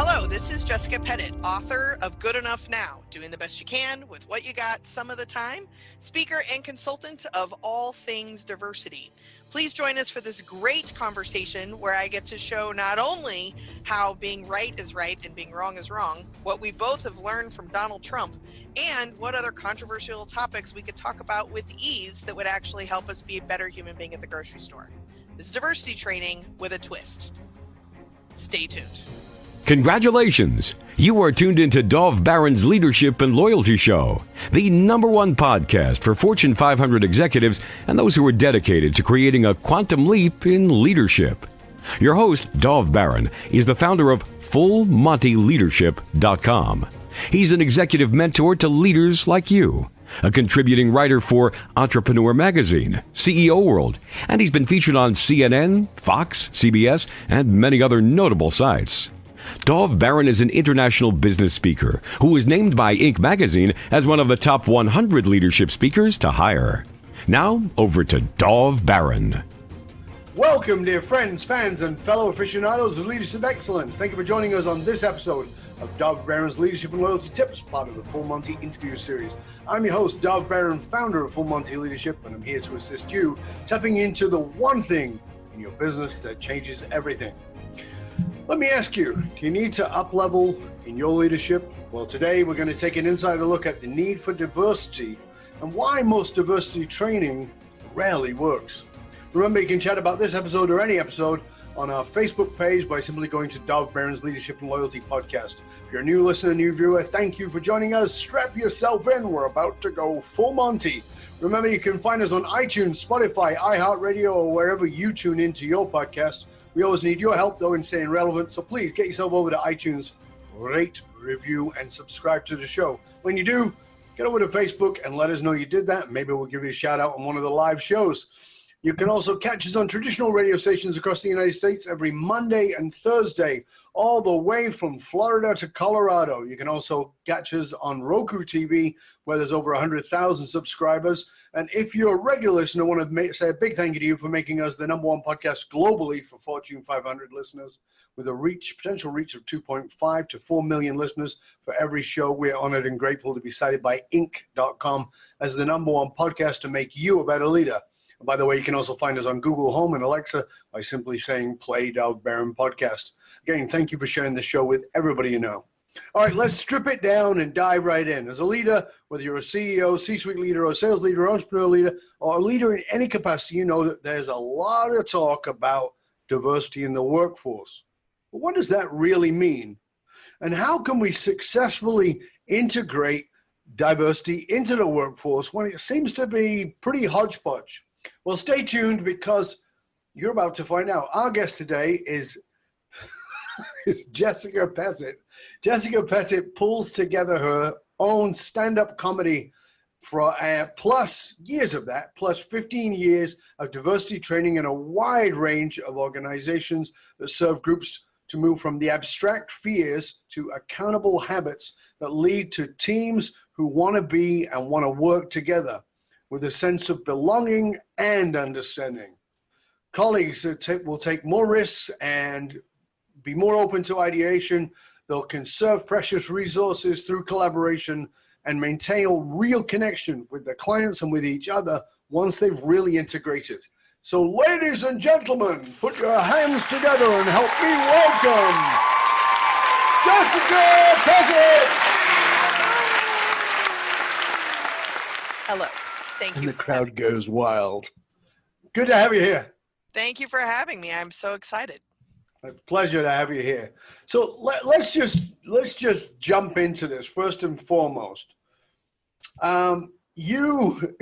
Hello, this is Jessica Pettitt, author of Good Enough Now, Doing the Best You Can with What You Got Some of the Time, speaker and consultant of all things diversity. Please join us for this great conversation where I get to show not only how being right is right and being wrong is wrong, what we both have learned from Donald Trump, and what other controversial topics we could talk about with ease that would actually help us be a better human being at the grocery store. This is diversity training with a twist. Stay tuned. Congratulations! You are tuned into Dov Baron's Leadership and Loyalty Show, the #1 podcast for Fortune 500 executives and those who are dedicated to creating a quantum leap in leadership. Your host, Dov Baron, is the founder of FullMontyLeadership.com. He's an executive mentor to leaders like you, a contributing writer for Entrepreneur Magazine, CEO World, and he's been featured on CNN, Fox, CBS, and many other notable sites. Dov Baron is an international business speaker who was named by Inc. magazine as one of the top 100 leadership speakers to hire. Now, over to Dov Baron. Welcome, dear friends, fans, and fellow aficionados of leadership excellence. Thank you for joining us on this episode of Dov Baron's Leadership and Loyalty Tips, part of the Full Monty interview series. I'm your host, Dov Baron, founder of Full Monty Leadership, and I'm here to assist you tapping into the one thing in your business that changes everything. Let me ask you, do you need to up-level in your leadership? Well, today we're going to take an insider look at the need for diversity and why most diversity training rarely works. Remember, you can chat about this episode or any episode on our Facebook page by simply going to Dov Baron's Leadership and Loyalty Podcast. If you're a new listener, new viewer, thank you for joining us. Strap yourself in. We're about to go full Monty. Remember, you can find us on iTunes, Spotify, iHeartRadio, or wherever you tune into your podcast. We always need your help, though, in staying relevant, so please get yourself over to iTunes, rate, review, and subscribe to the show. When you do, get over to Facebook and let us know you did that. Maybe we'll give you a shout-out on one of the live shows. You can also catch us on traditional radio stations across the United States every Monday and Thursday, all the way from Florida to Colorado. You can also catch us on Roku TV, where there's over 100,000 subscribers. And if you're a regular listener, I want to say a big thank you to you for making us the #1 podcast globally for Fortune 500 listeners, with a potential reach of 2.5 to 4 million listeners for every show. We're honored and grateful to be cited by Inc.com as the #1 podcast to make you a better leader. And by the way, you can also find us on Google Home and Alexa by simply saying play Dov Baron podcast. Again, thank you for sharing the show with everybody you know. All right, let's strip it down and dive right in. As a leader, whether you're a CEO, C-suite leader, or sales leader, or entrepreneur leader, or a leader in any capacity, you know that there's a lot of talk about diversity in the workforce. But what does that really mean? And how can we successfully integrate diversity into the workforce when it seems to be pretty hodgepodge? Well, stay tuned because you're about to find out. Our guest today is Jessica Pettitt. Jessica Pettitt pulls together her own stand-up comedy for plus years of that, plus 15 years of diversity training in a wide range of organizations that serve groups to move from the abstract fears to accountable habits that lead to teams who want to be and want to work together with a sense of belonging and understanding. Colleagues will take more risks and be more open to ideation. They'll conserve precious resources through collaboration and maintain a real connection with their clients and with each other once they've really integrated. So ladies and gentlemen, put your hands together and help me welcome Jessica Pettitt. Hello. Thank you. And the crowd goes wild. Good to have you here. Thank you for having me. I'm so excited. A pleasure to have you here. So let's just jump into this first and foremost. You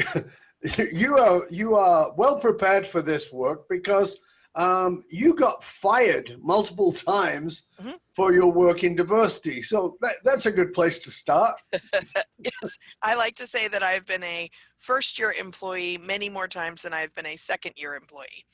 are well prepared for this work because you got fired multiple times for your work in diversity. So that's a good place to start. Yes, I like to say that I've been a first-year employee many more times than I've been a second-year employee.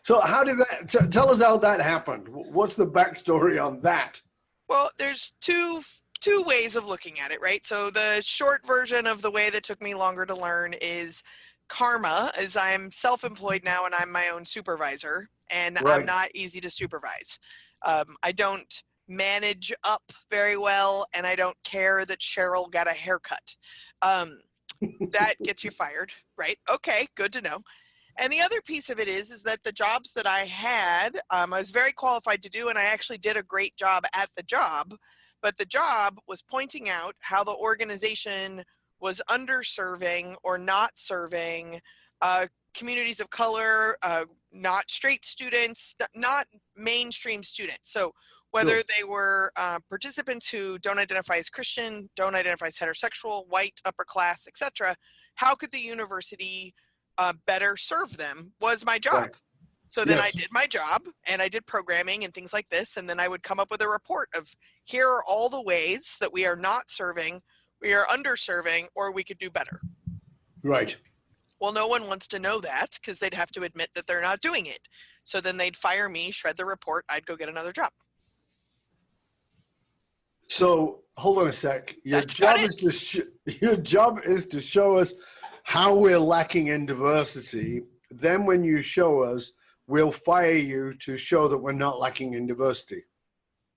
So how did that, tell us how that happened. What's the backstory on that? Well, there's two ways of looking at it, right? So the short version of the way that took me longer to learn is karma, as I'm self-employed now and I'm my own supervisor, and right. I'm not easy to supervise. I don't manage up very well, and I don't care that Cheryl got a haircut. That gets you fired, right? Okay, good to know. And the other piece of it is that the jobs that I had, I was very qualified to do, and I actually did a great job at the job. But the job was pointing out how the organization was underserving or not serving communities of color, not straight students, not mainstream students. So whether they were participants who don't identify as Christian, don't identify as heterosexual, white, upper class, etc., how could the university better serve them was my job. Right. So then I did my job, and I did programming and things like this, and then I would come up with a report of here are all the ways that we are not serving, we are underserving, or we could do better. Right. Well, no one wants to know that because they'd have to admit that they're not doing it. So then they'd fire me, shred the report, I'd go get another job. So hold on a sec. Your job is to show us how we're lacking in diversity. Then when you show us, we'll fire you to show that we're not lacking in diversity.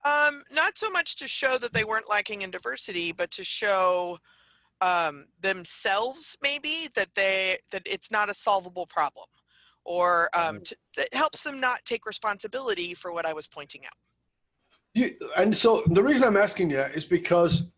Not so much to show that they weren't lacking in diversity, but to show themselves maybe that it's not a solvable problem, or that helps them not take responsibility for what I was pointing out. And so the reason I'm asking you is because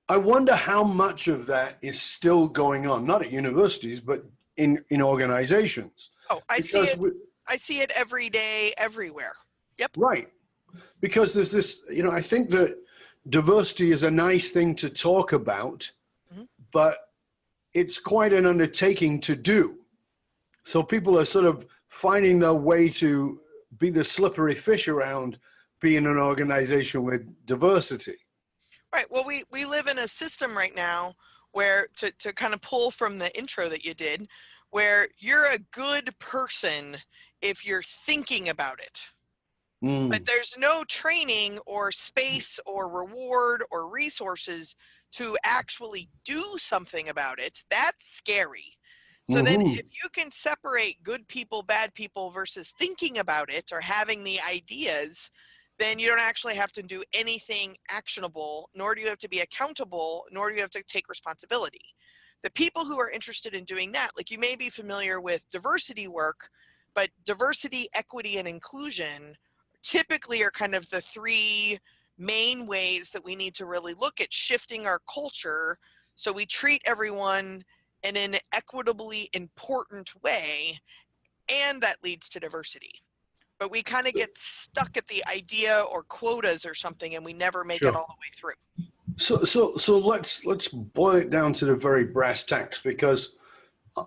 I wonder how much of that is still going on, not at universities, but in organizations. Oh, I see it every day, everywhere. Yep. Right. Because there's this, I think that diversity is a nice thing to talk about, but it's quite an undertaking to do. So people are sort of finding their way to be the slippery fish around being an organization with diversity. Right. Well, we live in a system right now where, to kind of pull from the intro that you did, where you're a good person if you're thinking about it. But there's no training or space or reward or resources to actually do something about it. That's scary. So then if you can separate good people, bad people versus thinking about it or having the ideas, then you don't actually have to do anything actionable, nor do you have to be accountable, nor do you have to take responsibility. The people who are interested in doing that, like you may be familiar with diversity work, but diversity, equity, and inclusion typically are kind of the three main ways that we need to really look at shifting our culture so we treat everyone in an equitably important way, and that leads to diversity. But we kind of get stuck at the idea or quotas or something, and we never make it all the way through. So let's boil it down to the very brass tacks, because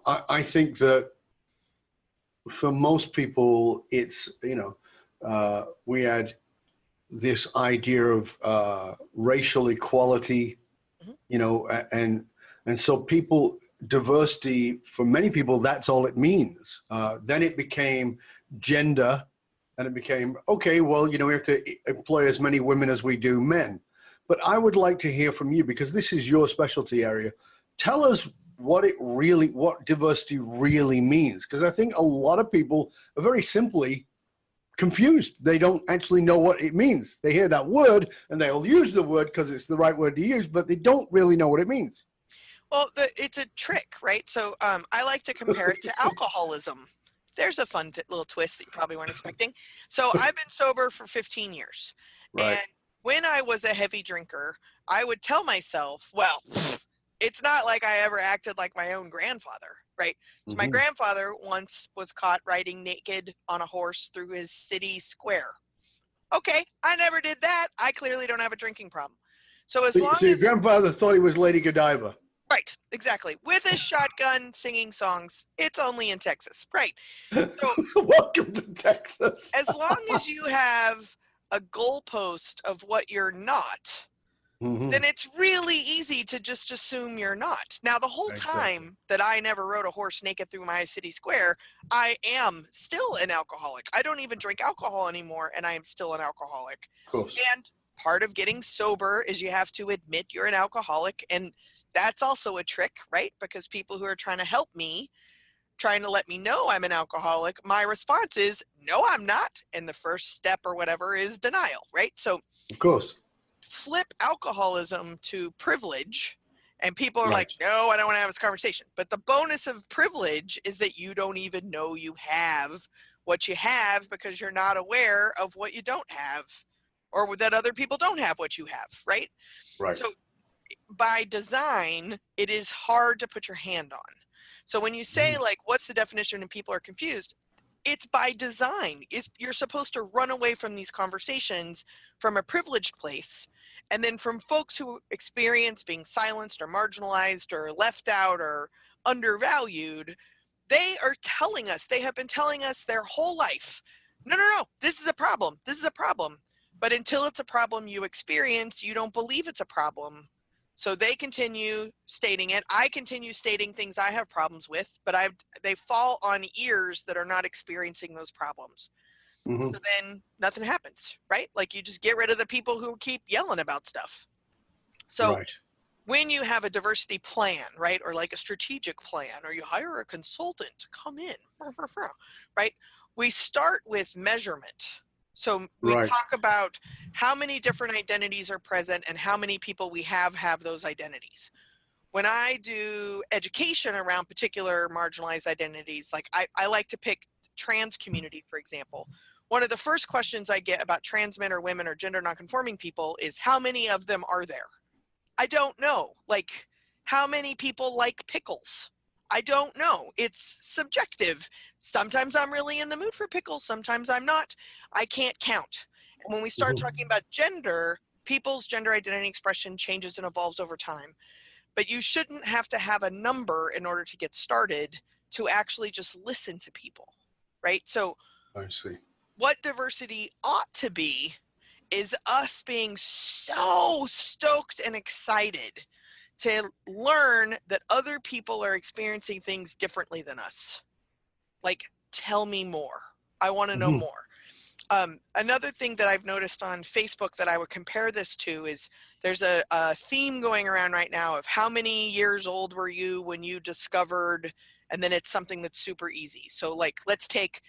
I think that for most people, it's, we had this idea of racial equality, and so diversity, for many people, that's all it means. Then it became gender, and it became, okay, well, we have to employ as many women as we do men. But I would like to hear from you, because this is your specialty area. Tell us what diversity really means, because I think a lot of people are very simply confused. They don't actually know what it means. They hear that word and they'll use the word because it's the right word to use, but they don't really know what it means. Well, it's a trick, right? So I like to compare it to alcoholism. There's a fun little twist that you probably weren't expecting. So I've been sober for 15 years. Right. And when I was a heavy drinker, I would tell myself, well, it's not like I ever acted like my own grandfather, right? So my grandfather once was caught riding naked on a horse through his city square. Okay, I never did that. I clearly don't have a drinking problem. So as long as your grandfather thought he was Lady Godiva. Right, exactly. With a shotgun singing songs. It's only in Texas. Right. So, welcome to Texas. As long as you have a goalpost of what you're not, then it's really easy to just assume you're not. Now, the whole time that I never rode a horse naked through my city square, I am still an alcoholic. I don't even drink alcohol anymore, and I am still an alcoholic. Of course. And part of getting sober is you have to admit you're an alcoholic, and that's also a trick, right? Because people who are trying to help me trying to let me know I'm an alcoholic, my response is, no, I'm not. And the first step or whatever is denial, right? So Of course. flip alcoholism to privilege, and people are Right. like, no, I don't want to have this conversation. But the bonus of privilege is that you don't even know you have what you have because you're not aware of what you don't have, or that other people don't have what you have, right? Right. So by design, it is hard to put your hand on. So when you say, like, what's the definition and people are confused, it's by design. You're supposed to run away from these conversations from a privileged place, and then from folks who experience being silenced or marginalized or left out or undervalued. They are telling us, they have been telling us their whole life, no, this is a problem. This is a problem. But until it's a problem you experience, you don't believe it's a problem. So they continue stating it. I continue stating things I have problems with, but they fall on ears that are not experiencing those problems. Mm-hmm. So then nothing happens, right? Like, you just get rid of the people who keep yelling about stuff. So Right. when you have a diversity plan, right, or like a strategic plan, or you hire a consultant to come in, right, we start with measurement. So we Right. talk about how many different identities are present and how many people we have those identities. When I do education around particular marginalized identities, like I like to pick trans community, for example. One of the first questions I get about trans men or women or gender nonconforming people is, how many of them are there? I don't know. Like, how many people like pickles? I don't know. It's subjective. Sometimes I'm really in the mood for pickles. Sometimes I'm not. I can't count. And when we start talking about gender, people's gender identity expression changes and evolves over time. But you shouldn't have to have a number in order to get started to actually just listen to people, right? So I see. what diversity ought to be is us being so stoked and excited to learn that other people are experiencing things differently than us. Like, tell me more. I want to know more. Another thing that I've noticed on Facebook that I would compare this to is there's a theme going around right now of how many years old were you when you discovered, and then it's something that's super easy. So, like, let's take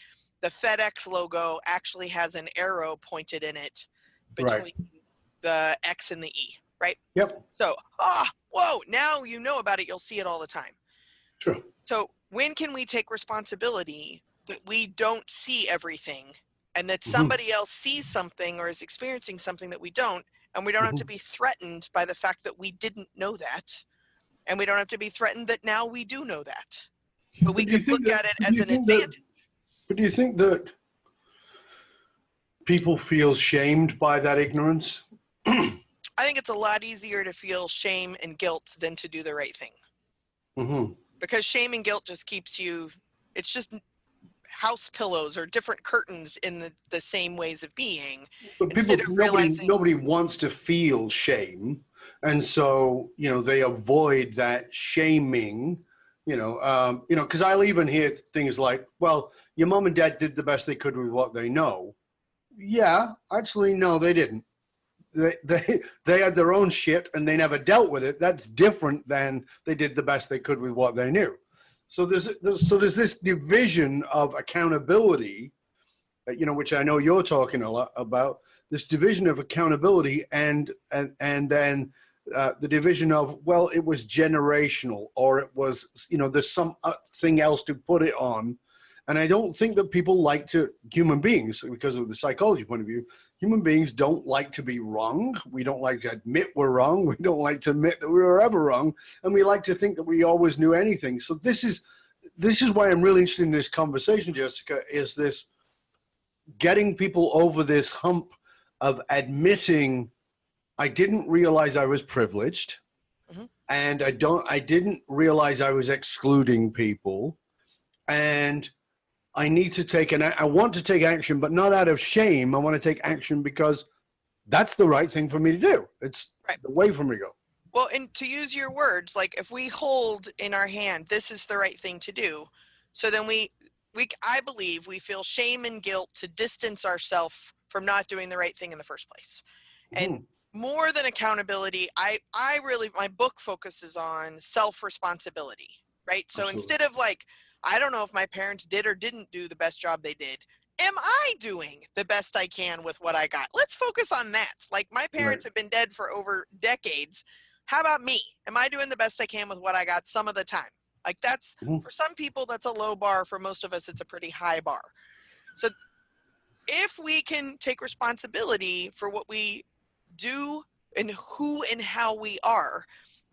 the FedEx logo actually has an arrow pointed in it between the X and the E, right? Yep. So, whoa, now you know about it, you'll see it all the time. Sure. So when can we take responsibility that we don't see everything, and that somebody else sees something or is experiencing something that we don't, and we don't have to be threatened by the fact that we didn't know that, and we don't have to be threatened that now we do know that, but we could look at it as an advantage. But do you think that people feel shamed by that ignorance? I think it's a lot easier to feel shame and guilt than to do the right thing. Because shame and guilt just keeps you, it's just house pillows or different curtains in the same ways of being. But nobody wants to feel shame. And so, they avoid that shaming, because I'll even hear things like, well, your mom and dad did the best they could with what they know. Yeah, actually, no, they didn't. They had their own shit and they never dealt with it. That's different than they did the best they could with what they knew. So there's this division of accountability, which I know you're talking a lot about. This division of accountability and then the division of, well, it was generational, or it was, there's some thing else to put it on. And I don't think that people like to, human beings, because of the psychology point of view, human beings don't like to be wrong. We don't like to admit we're wrong. We don't like to admit that we were ever wrong. And we like to think that we always knew anything. So this is why I'm really interested in this conversation, Jessica, is this getting people over this hump of admitting, I didn't realize I was privileged. And I didn't realize I was excluding people. And I need to I want to take action, but not out of shame. I want to take action because that's the right thing for me to do. It's the way for me to go. Well, and to use your words, like, if we hold in our hand, this is the right thing to do. So then I believe we feel shame and guilt to distance ourselves from not doing the right thing in the first place. And more than accountability, I really, my book focuses on self-responsibility, right? So instead of like, I don't know if my parents did or didn't do the best job they did. Am I doing the best I can with what I got? Let's focus on that. Like, my parents have been dead for over decades. How about me? Am I doing the best I can with what I got some of the time? Like, that's, for some people, that's a low bar. For most of us, it's a pretty high bar. So if we can take responsibility for what we do and who and how we are,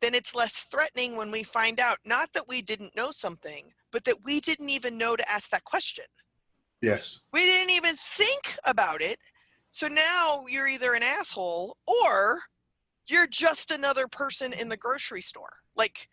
then it's less threatening when we find out, not that we didn't know something, but that we didn't even know to ask that question. Yes. We didn't even think about it. So now you're either an asshole or you're just another person in the grocery store. Like,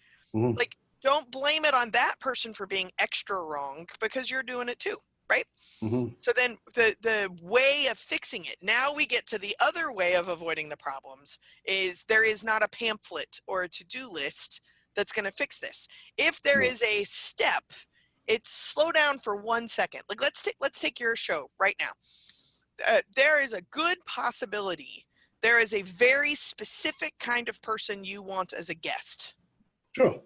don't blame it on that person for being extra wrong, because you're doing it too, right? So then the way of fixing it, now we get to the other way of avoiding the problems, is there is not a pamphlet or a to-do list that's going to fix this. If there is a step, it's slow down for 1 second. Like, let's take your show right now. There is a good possibility there is a very specific kind of person you want as a guest. Sure.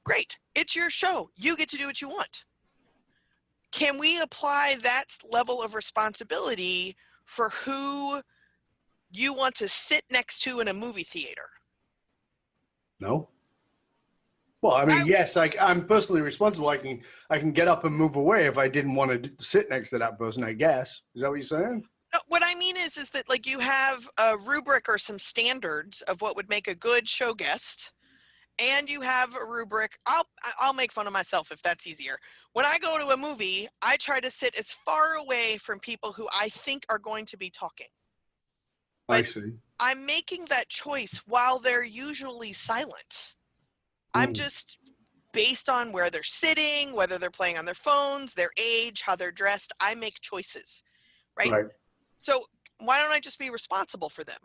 Great. It's your show. You get to do what you want. Can we apply that level of responsibility for who you want to sit next to in a movie theater? No. Well, I mean, yes, I'm personally responsible. I can get up and move away if I didn't want to sit next to that person, I guess. Is that what you're saying? No, what I mean is that, like, you have a rubric or some standards of what would make a good show guest, and you have a rubric. I'll make fun of myself if that's easier. When I go to a movie, I try to sit as far away from people who I think are going to be talking. But I see. I'm making that choice while they're usually silent. I'm just, based on where they're sitting, whether they're playing on their phones, their age, how they're dressed, I make choices, right? So why don't I just be responsible for them?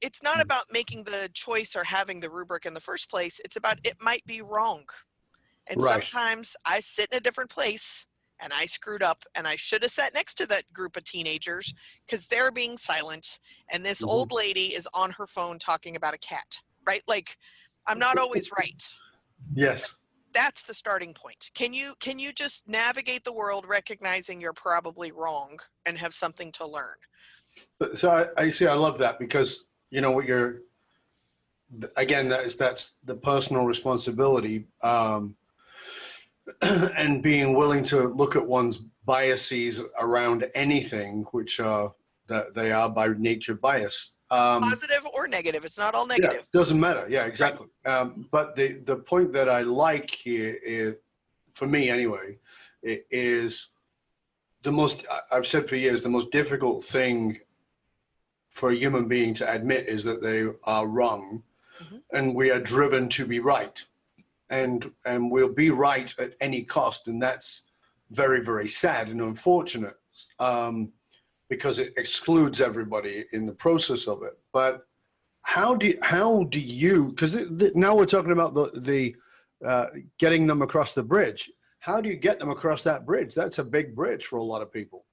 It's not about making the choice or having the rubric in the first place. It's about, it might be wrong. And sometimes I sit in a different place and I screwed up, and I should have sat next to that group of teenagers because they're being silent, and this old lady is on her phone talking about a cat, right? Like, I'm not always right. Yes. That's the starting point. Can you just navigate the world recognizing you're probably wrong and have something to learn? So I see. I love that, because you know what you're. Again, that's the personal responsibility, and being willing to look at one's biases around anything, which that they are by nature biased. Positive or negative. It's not all negative. Yeah, doesn't matter. Yeah, exactly. But the point that I like here is, for me anyway, it is the most, I've said for years, the most difficult thing for a human being to admit is that they are wrong, and we are driven to be right, and we'll be right at any cost, and that's very, very sad and unfortunate. Because it excludes everybody in the process of it. But how do you, because now we're talking about the getting them across the bridge. How do you get them across that bridge? That's a big bridge for a lot of people.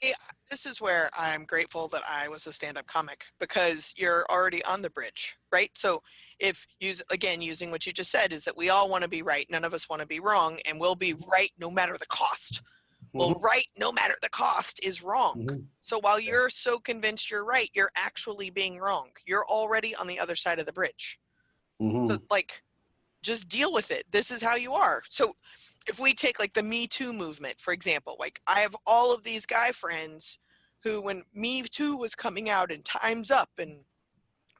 Yeah, this is where I'm grateful that I was a stand-up comic, because you're already on the bridge, right? So if using what you just said, is that we all want to be right. None of us want to be wrong, and we'll be right no matter the cost. Well, right, no matter the cost, is wrong. So while you're so convinced you're right, you're actually being wrong. You're already on the other side of the bridge. So, like, just deal with it. This is how you are. So if we take, like, the Me Too movement, for example, like, I have all of these guy friends who, when Me Too was coming out and Time's Up, and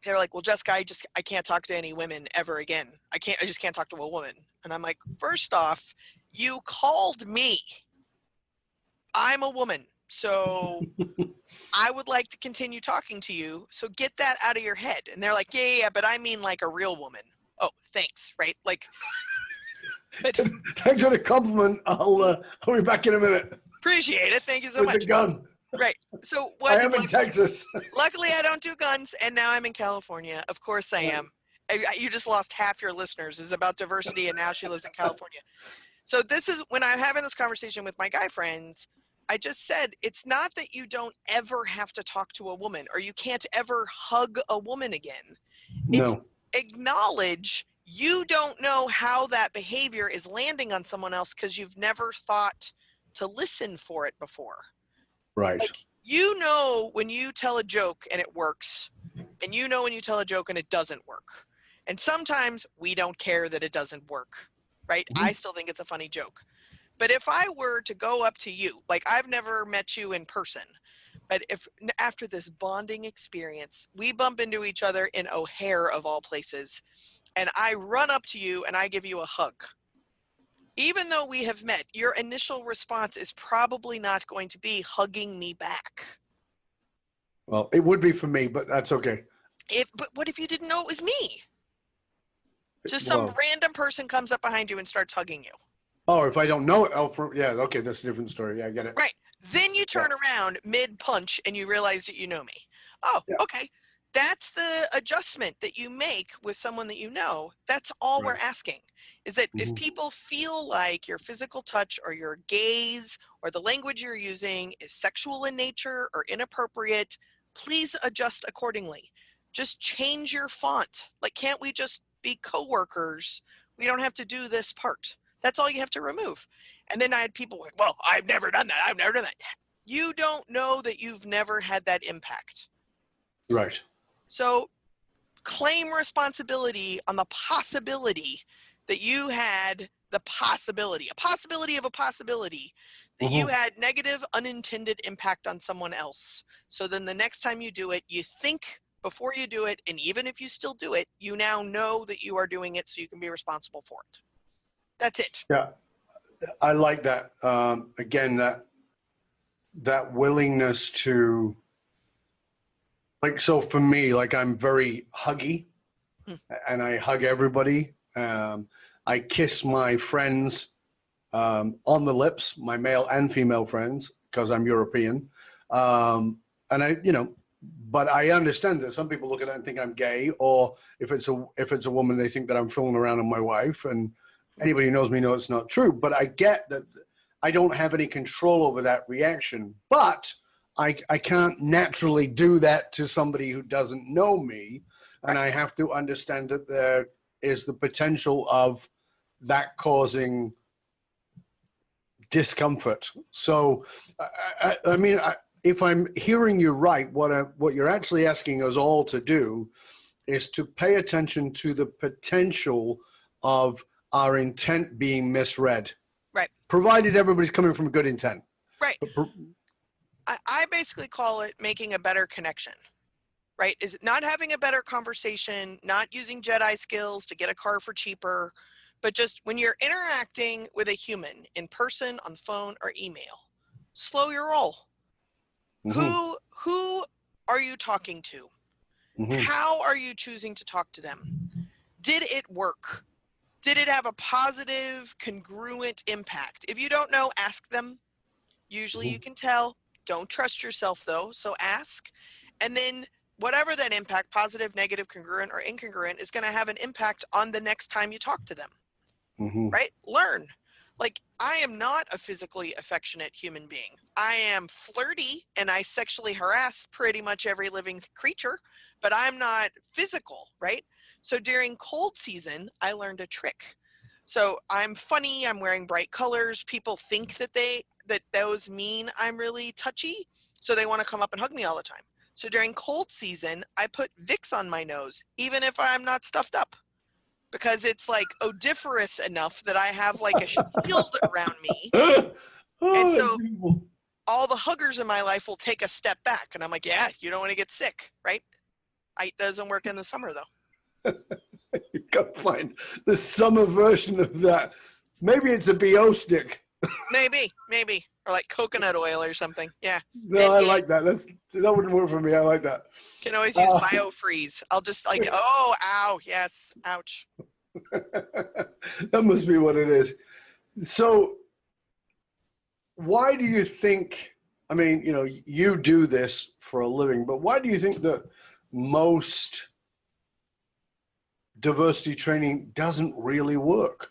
they're like, well, Jessica, I can't talk to any women ever again. I just can't talk to a woman. And I'm like, first off, you called me. I'm a woman, so I would like to continue talking to you, so get that out of your head. And they're like, yeah, but I mean like a real woman. Oh, thanks, right? Like, but, thanks for the compliment. I'll be back in a minute. Appreciate it. Thank you so much. With a gun. Right. So what? I am in Texas. Luckily, I don't do guns, and now I'm in California. Of course I am. You just lost half your listeners. It's about diversity, and now she lives in California. So this is when I'm having this conversation with my guy friends. I just said, it's not that you don't ever have to talk to a woman, or you can't ever hug a woman again. It's acknowledge you don't know how that behavior is landing on someone else because you've never thought to listen for it before. Right. Like, you know when you tell a joke and it works, and you know when you tell a joke and it doesn't work. And sometimes we don't care that it doesn't work, right? Mhm. I still think it's a funny joke. But if I were to go up to you, like, I've never met you in person, but if after this bonding experience, we bump into each other in O'Hare of all places, and I run up to you and I give you a hug, even though we have met, your initial response is probably not going to be hugging me back. Well, it would be for me, but that's okay. But what if you didn't know it was me? Just some random person comes up behind you and starts hugging you. Oh, if I don't know it, okay, that's a different story. Yeah, I get it. Right. Then you turn around mid-punch and you realize that you know me. Oh, okay. That's the adjustment that you make with someone that you know. That's all we're asking, is that if people feel like your physical touch or your gaze or the language you're using is sexual in nature or inappropriate, please adjust accordingly. Just change your font. Like, can't we just be coworkers? We don't have to do this part. That's all you have to remove. And then I had people like, well, I've never done that. I've never done that. You don't know that you've never had that impact. Right. So claim responsibility on the possibility that you had the possibility, a possibility of a possibility that you had negative unintended impact on someone else. So then the next time you do it, you think before you do it. And even if you still do it, you now know that you are doing it so you can be responsible for it. That's it. Yeah. I like that. Again, that willingness to, like, so for me, like, I'm very huggy and I hug everybody. I kiss my friends on the lips, my male and female friends, because I'm European. And but I understand that some people look at it and think I'm gay, or if it's a woman, they think that I'm fooling around on my wife. And anybody who knows me knows it's not true. But I get that I don't have any control over that reaction. But I can't naturally do that to somebody who doesn't know me. And I have to understand that there is the potential of that causing discomfort. So, I mean, if I'm hearing you right, what you're actually asking us all to do is to pay attention to the potential of our intent being misread. Right. Provided everybody's coming from good intent. Right. I basically call it making a better connection. Right? Is it not having a better conversation, not using Jedi skills to get a car for cheaper, but just when you're interacting with a human in person, on the phone, or email, slow your roll. Who are you talking to? How are you choosing to talk to them? Did it work? Did it have a positive, congruent impact? If you don't know, ask them. Usually you can tell. Don't trust yourself, though, so ask. And then whatever that impact, positive, negative, congruent, or incongruent, is going to have an impact on the next time you talk to them. Right? Learn. Like, I am not a physically affectionate human being. I am flirty and I sexually harass pretty much every living creature, but I'm not physical, right? So during cold season, I learned a trick. So I'm funny, I'm wearing bright colors. People think that those mean I'm really touchy, so they want to come up and hug me all the time. So during cold season, I put Vicks on my nose, even if I'm not stuffed up, because it's like odoriferous enough that I have like a shield around me. And so all the huggers in my life will take a step back. And I'm like, yeah, you don't want to get sick, right? It doesn't work in the summer, though. You got to find the summer version of that. Maybe it's a BO stick. Maybe. Or like coconut oil or something. Yeah. No, I like that. That wouldn't work for me. I like that. Can always use biofreeze. I'll just like, oh, ow, yes, ouch. That must be what it is. So why do you think, I mean, you do this for a living, but why do you think that most diversity training doesn't really work?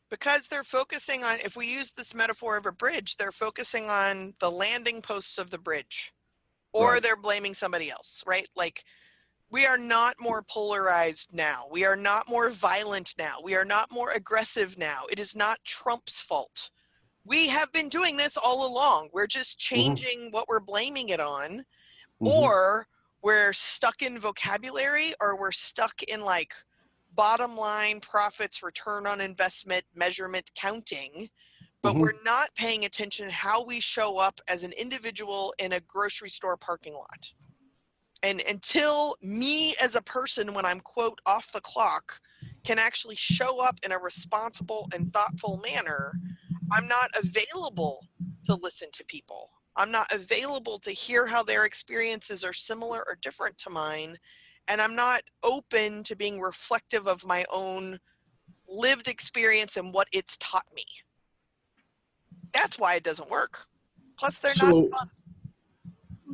Because they're focusing on, if we use this metaphor of a bridge, they're focusing on the landing posts of the bridge, or they're blaming somebody else, right? Like, We are not more polarized now. We are not more violent now. We are not more aggressive now. It is not Trump's fault. We have been doing this all along. We're just changing what we're blaming it on, or we're stuck in vocabulary, or we're stuck in like bottom line profits, return on investment, measurement, counting, but we're not paying attention to how we show up as an individual in a grocery store parking lot. And until me as a person, when I'm, quote, off the clock, can actually show up in a responsible and thoughtful manner, I'm not available to listen to people. I'm not available to hear how their experiences are similar or different to mine. And I'm not open to being reflective of my own lived experience and what it's taught me. That's why it doesn't work. Plus, they're not fun.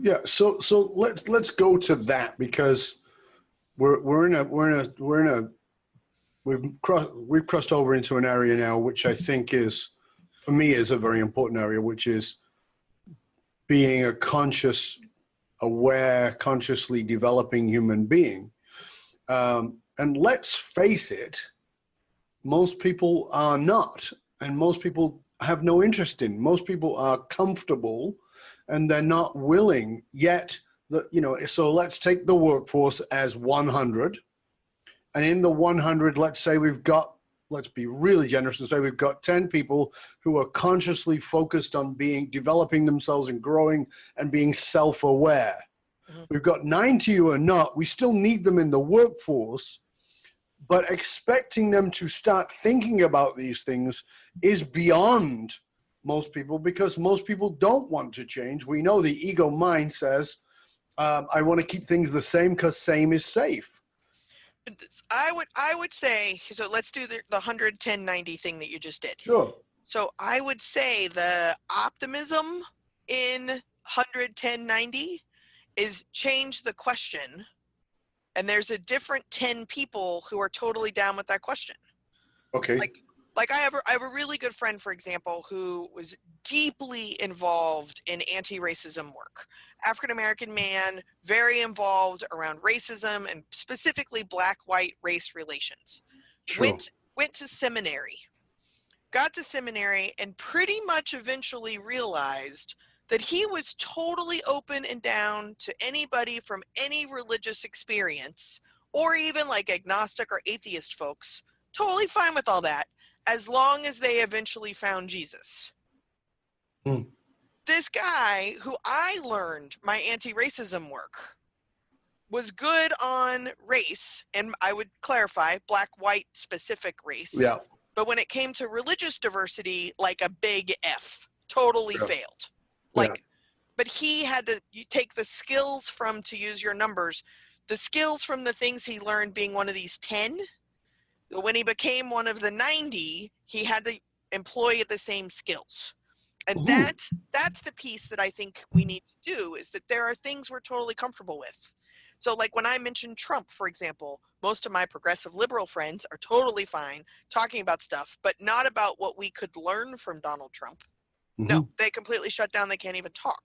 Yeah, so let's go to that, because we've crossed over into an area now which I think is, for me, is a very important area, which is being a conscious, aware, consciously developing human being. And let's face it, most people are not, and most people have no interest in. Most people are comfortable, and they're not willing yet. So let's take the workforce as 100, and in the 100, let's say let's be really generous and say we've got 10 people who are consciously focused on developing themselves and growing and being self-aware. We've got 90 who are not. We still need them in the workforce, but expecting them to start thinking about these things is beyond most people, because most people don't want to change. We know the ego mind says, I want to keep things the same because same is safe. I would say, so let's do the 110-90 thing that you just did. Sure. So I would say the optimism in 110-90 is change the question, and there's a different 10 people who are totally down with that question. Okay. Like I have a really good friend, for example, who was deeply involved in anti-racism work. African-American man, very involved around racism and specifically black-white race relations. Sure. Went to seminary, got to seminary, and pretty much eventually realized that he was totally open and down to anybody from any religious experience, or even like agnostic or atheist folks, totally fine with all that, as long as they eventually found Jesus. This guy, who I learned my anti-racism work, was good on race, and I would clarify, black, white, specific race. Yeah. But when it came to religious diversity, like a big F, totally failed. But he had to take the skills from, to use your numbers, the skills from the things he learned being one of these 10. When he became one of the 90, he had to employ the same skills. And that's the piece that I think we need to do, is that there are things we're totally comfortable with. So like when I mentioned Trump, for example, most of my progressive liberal friends are totally fine talking about stuff, but not about what we could learn from Donald Trump. No, they completely shut down. They can't even talk.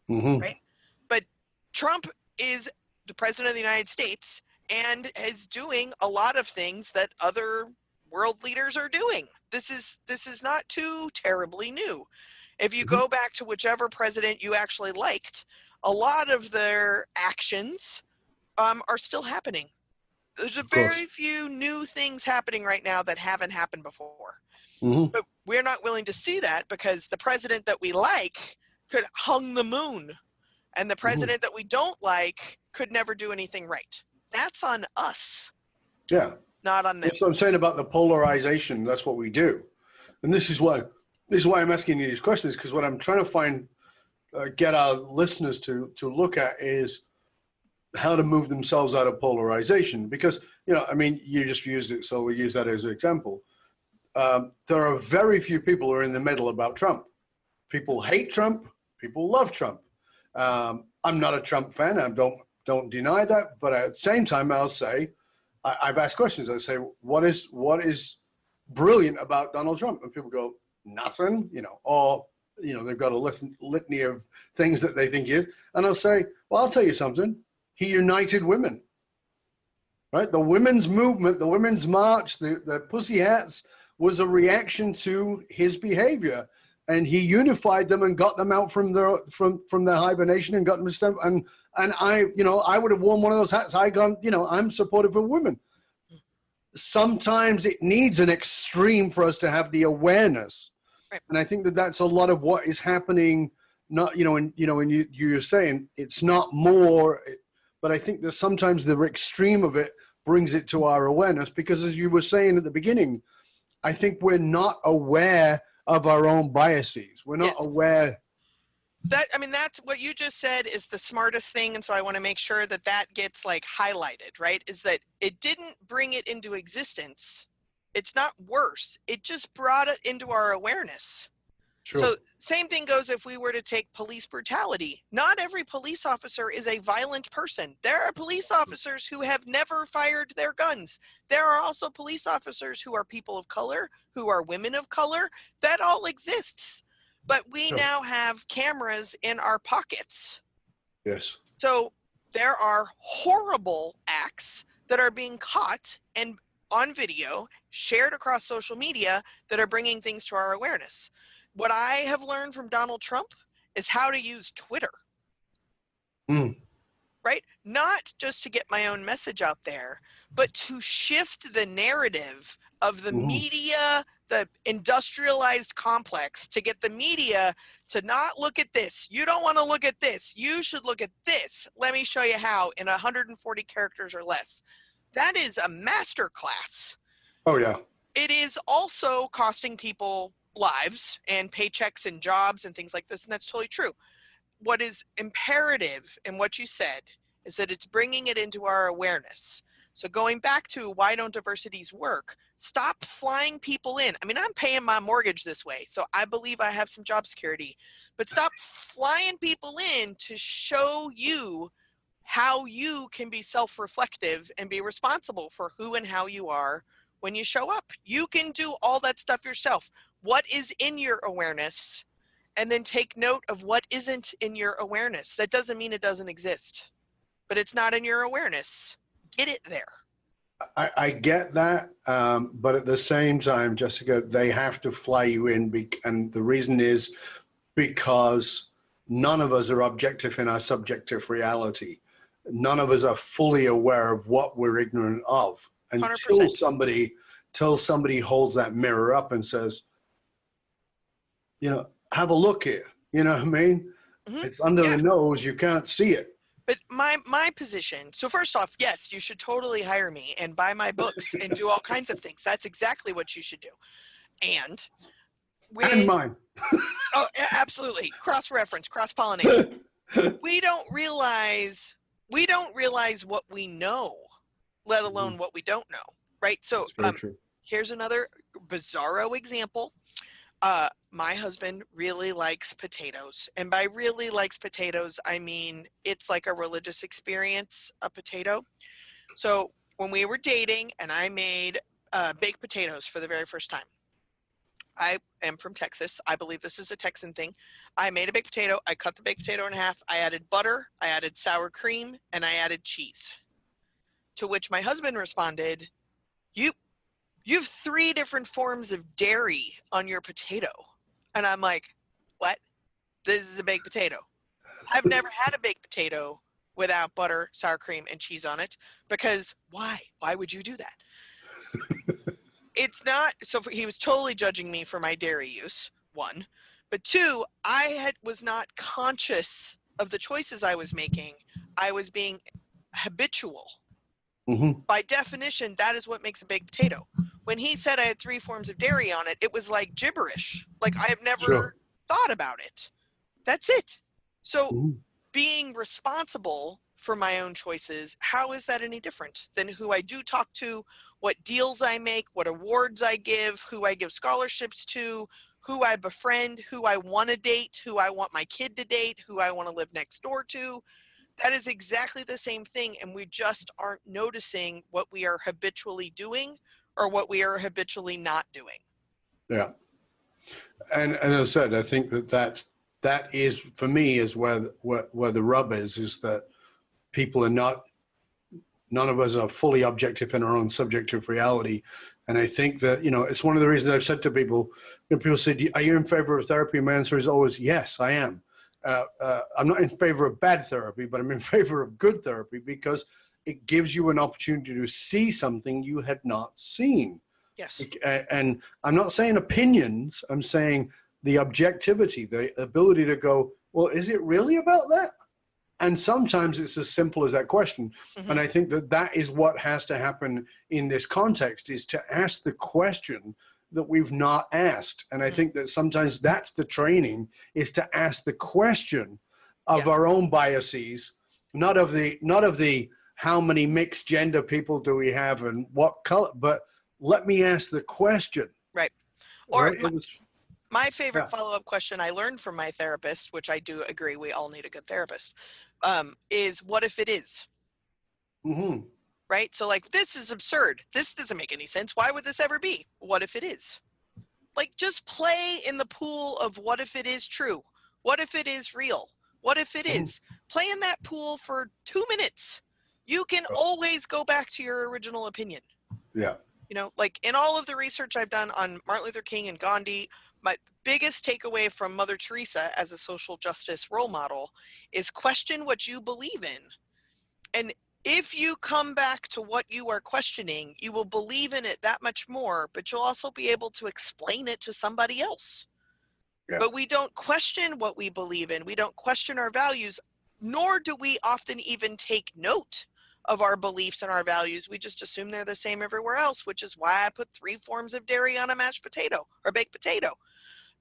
Right? But Trump is the president of the United States and is doing a lot of things that other world leaders are doing. This is not too terribly new. If you go back to whichever president you actually liked, a lot of their actions are still happening. There's a very few new things happening right now that haven't happened before. But we're not willing to see that because the president that we like could hung the moon, and the president that we don't like could never do anything right. That's on us. Yeah. Not on them. That's what I'm saying about the polarization. That's what we do. And this is why I'm asking you these questions, because what I'm trying to get our listeners to look at is how to move themselves out of polarization. Because, you just used it, so we use that as an example. There are very few people who are in the middle about Trump. People hate Trump. People love Trump. I'm not a Trump fan. I don't deny that. But at the same time, I'll say, I've asked questions. I say, what is brilliant about Donald Trump? And people go, nothing, or, they've got a litany of things that they think he is. And I'll say, well, I'll tell you something. He united women. right? The women's movement, the women's march, the pussy hats was a reaction to his behavior. And he unified them and got them out from their hibernation and got them to stand. And I, I would have worn one of those hats. I'm supportive of women. Sometimes it needs an extreme for us to have the awareness. Right. And I think that that's a lot of what is happening. Not, and you're saying it's not more, but I think that sometimes the extreme of it brings it to our awareness, because as you were saying at the beginning, I think we're not aware of our own biases. We're not aware. That's what you just said is the smartest thing. And so I want to make sure that that gets like highlighted, right? Is that it didn't bring it into existence. It's not worse. It just brought it into our awareness. Sure. So same thing goes if we were to take police brutality. Not every police officer is a violent person. There are police officers who have never fired their guns. There are also police officers who are people of color, who are women of color. That all exists. But we now have cameras in our pockets. Yes. So there are horrible acts that are being caught and on video, shared across social media, that are bringing things to our awareness. What I have learned from Donald Trump is how to use Twitter. Right? Not just to get my own message out there, but to shift the narrative of the media, the industrialized complex, to get the media to not look at this. You don't want to look at this. You should look at this. Let me show you how in 140 characters or less. That is a masterclass. Oh, yeah. It is also costing people lives and paychecks and jobs and things like this, and that's totally true. What is imperative in what you said is that it's bringing it into our awareness. So going back to why don't diversities work, stop flying people in. I mean, I'm paying my mortgage this way, so I believe I have some job security, but stop flying people in to show you how you can be self-reflective and be responsible for who and how you are when you show up. You can do all that stuff yourself. What is in your awareness, and then take note of what isn't in your awareness. That doesn't mean it doesn't exist, but it's not in your awareness. Get it there. I get that, but at the same time, Jessica, they have to fly you in, and the reason is because none of us are objective in our subjective reality. None of us are fully aware of what we're ignorant of until 100%. somebody holds that mirror up and says, have a look here. You know what I mean? It's under the nose. You can't see it. But my position, so first off, yes, you should totally hire me and buy my books and do all kinds of things. That's exactly what you should do. And mine. Oh, absolutely. Cross-reference, cross-pollinate. We don't realize what we know, let alone what we don't know, right? So here's another bizarro example. My husband really likes potatoes, and by really likes potatoes, I mean it's like a religious experience, a potato. So when we were dating and I made baked potatoes for the very first time, I am from Texas. I believe this is a Texan thing. I made a baked potato. I cut the baked potato in half. I added butter. I added sour cream, and I added cheese. To which my husband responded, You have 3 different forms of dairy on your potato. And I'm like, what? This is a baked potato. I've never had a baked potato without butter, sour cream, and cheese on it, because why? Why would you do that? It's not, so he was totally judging me for my dairy use, 1. But 2, was not conscious of the choices I was making. I was being habitual. By definition, that is what makes a baked potato. When he said I had 3 forms of dairy on it, it was like gibberish. Like I have never thought about it. That's it. So being responsible for my own choices, how is that any different than who I do talk to, what deals I make, what awards I give, who I give scholarships to, who I befriend, who I want to date, who I want my kid to date, who I want to live next door to? That is exactly the same thing, and we just aren't noticing what we are habitually doing or what we are habitually not doing. Yeah. And as I said, I think that is, for me, is where the rub is that people are not None of us are fully objective in our own subjective reality. And I think that, it's one of the reasons I've said to people, people say, are you in favor of therapy? And my answer is always, yes, I am. I'm not in favor of bad therapy, but I'm in favor of good therapy because it gives you an opportunity to see something you had not seen. Yes. And I'm not saying opinions, I'm saying the objectivity, the ability to go, well, is it really about that? And sometimes it's as simple as that question. Mm-hmm. And I think that is what has to happen in this context, is to ask the question that we've not asked. And I think that sometimes that's the training, is to ask the question of our own biases, not of the how many mixed gender people do we have and what color, but let me ask the question. Right. Or right? My favorite follow-up question I learned from my therapist, which I do agree we all need a good therapist, is what if it is? Mm-hmm. Right? So like, this is absurd. This doesn't make any sense. Why would this ever be? What if it is? Like, just play in the pool of what if it is true? What if it is real? What if it is? Play in that pool for 2 minutes. You can always go back to your original opinion. Yeah. Like in all of the research I've done on Martin Luther King and Gandhi, my biggest takeaway from Mother Teresa as a social justice role model is question what you believe in. And if you come back to what you are questioning, you will believe in it that much more, but you'll also be able to explain it to somebody else. Yeah. But we don't question what we believe in. We don't question our values, nor do we often even take note of our beliefs and our values. We just assume they're the same everywhere else, which is why I put 3 forms of dairy on a mashed potato or baked potato.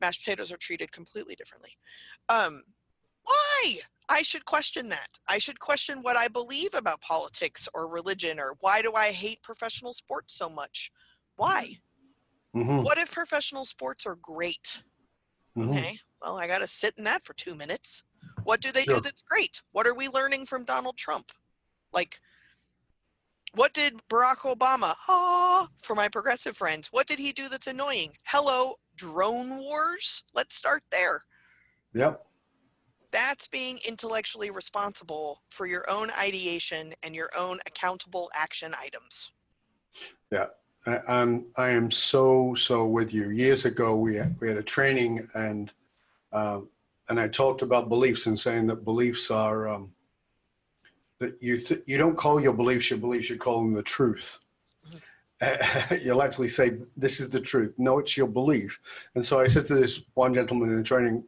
Mashed potatoes are treated completely differently. Why? I should question that. I should question what I believe about politics or religion, or why do I hate professional sports so much? Why? Mm-hmm. What if professional sports are great? Mm-hmm. Okay, well, I got to sit in that for 2 minutes. What do they do that's great? What are we learning from Donald Trump? Like, what did Barack Obama, for my progressive friends, what did he do that's annoying? Hello, drone wars? Let's start there. Yep. That's being intellectually responsible for your own ideation and your own accountable action items. Yeah, I am so with you. Years ago, we had a training, and I talked about beliefs and saying that beliefs are that you don't call your beliefs, you call them the truth. Mm-hmm. You'll actually say, this is the truth. No, it's your belief. And so I said to this one gentleman in the training,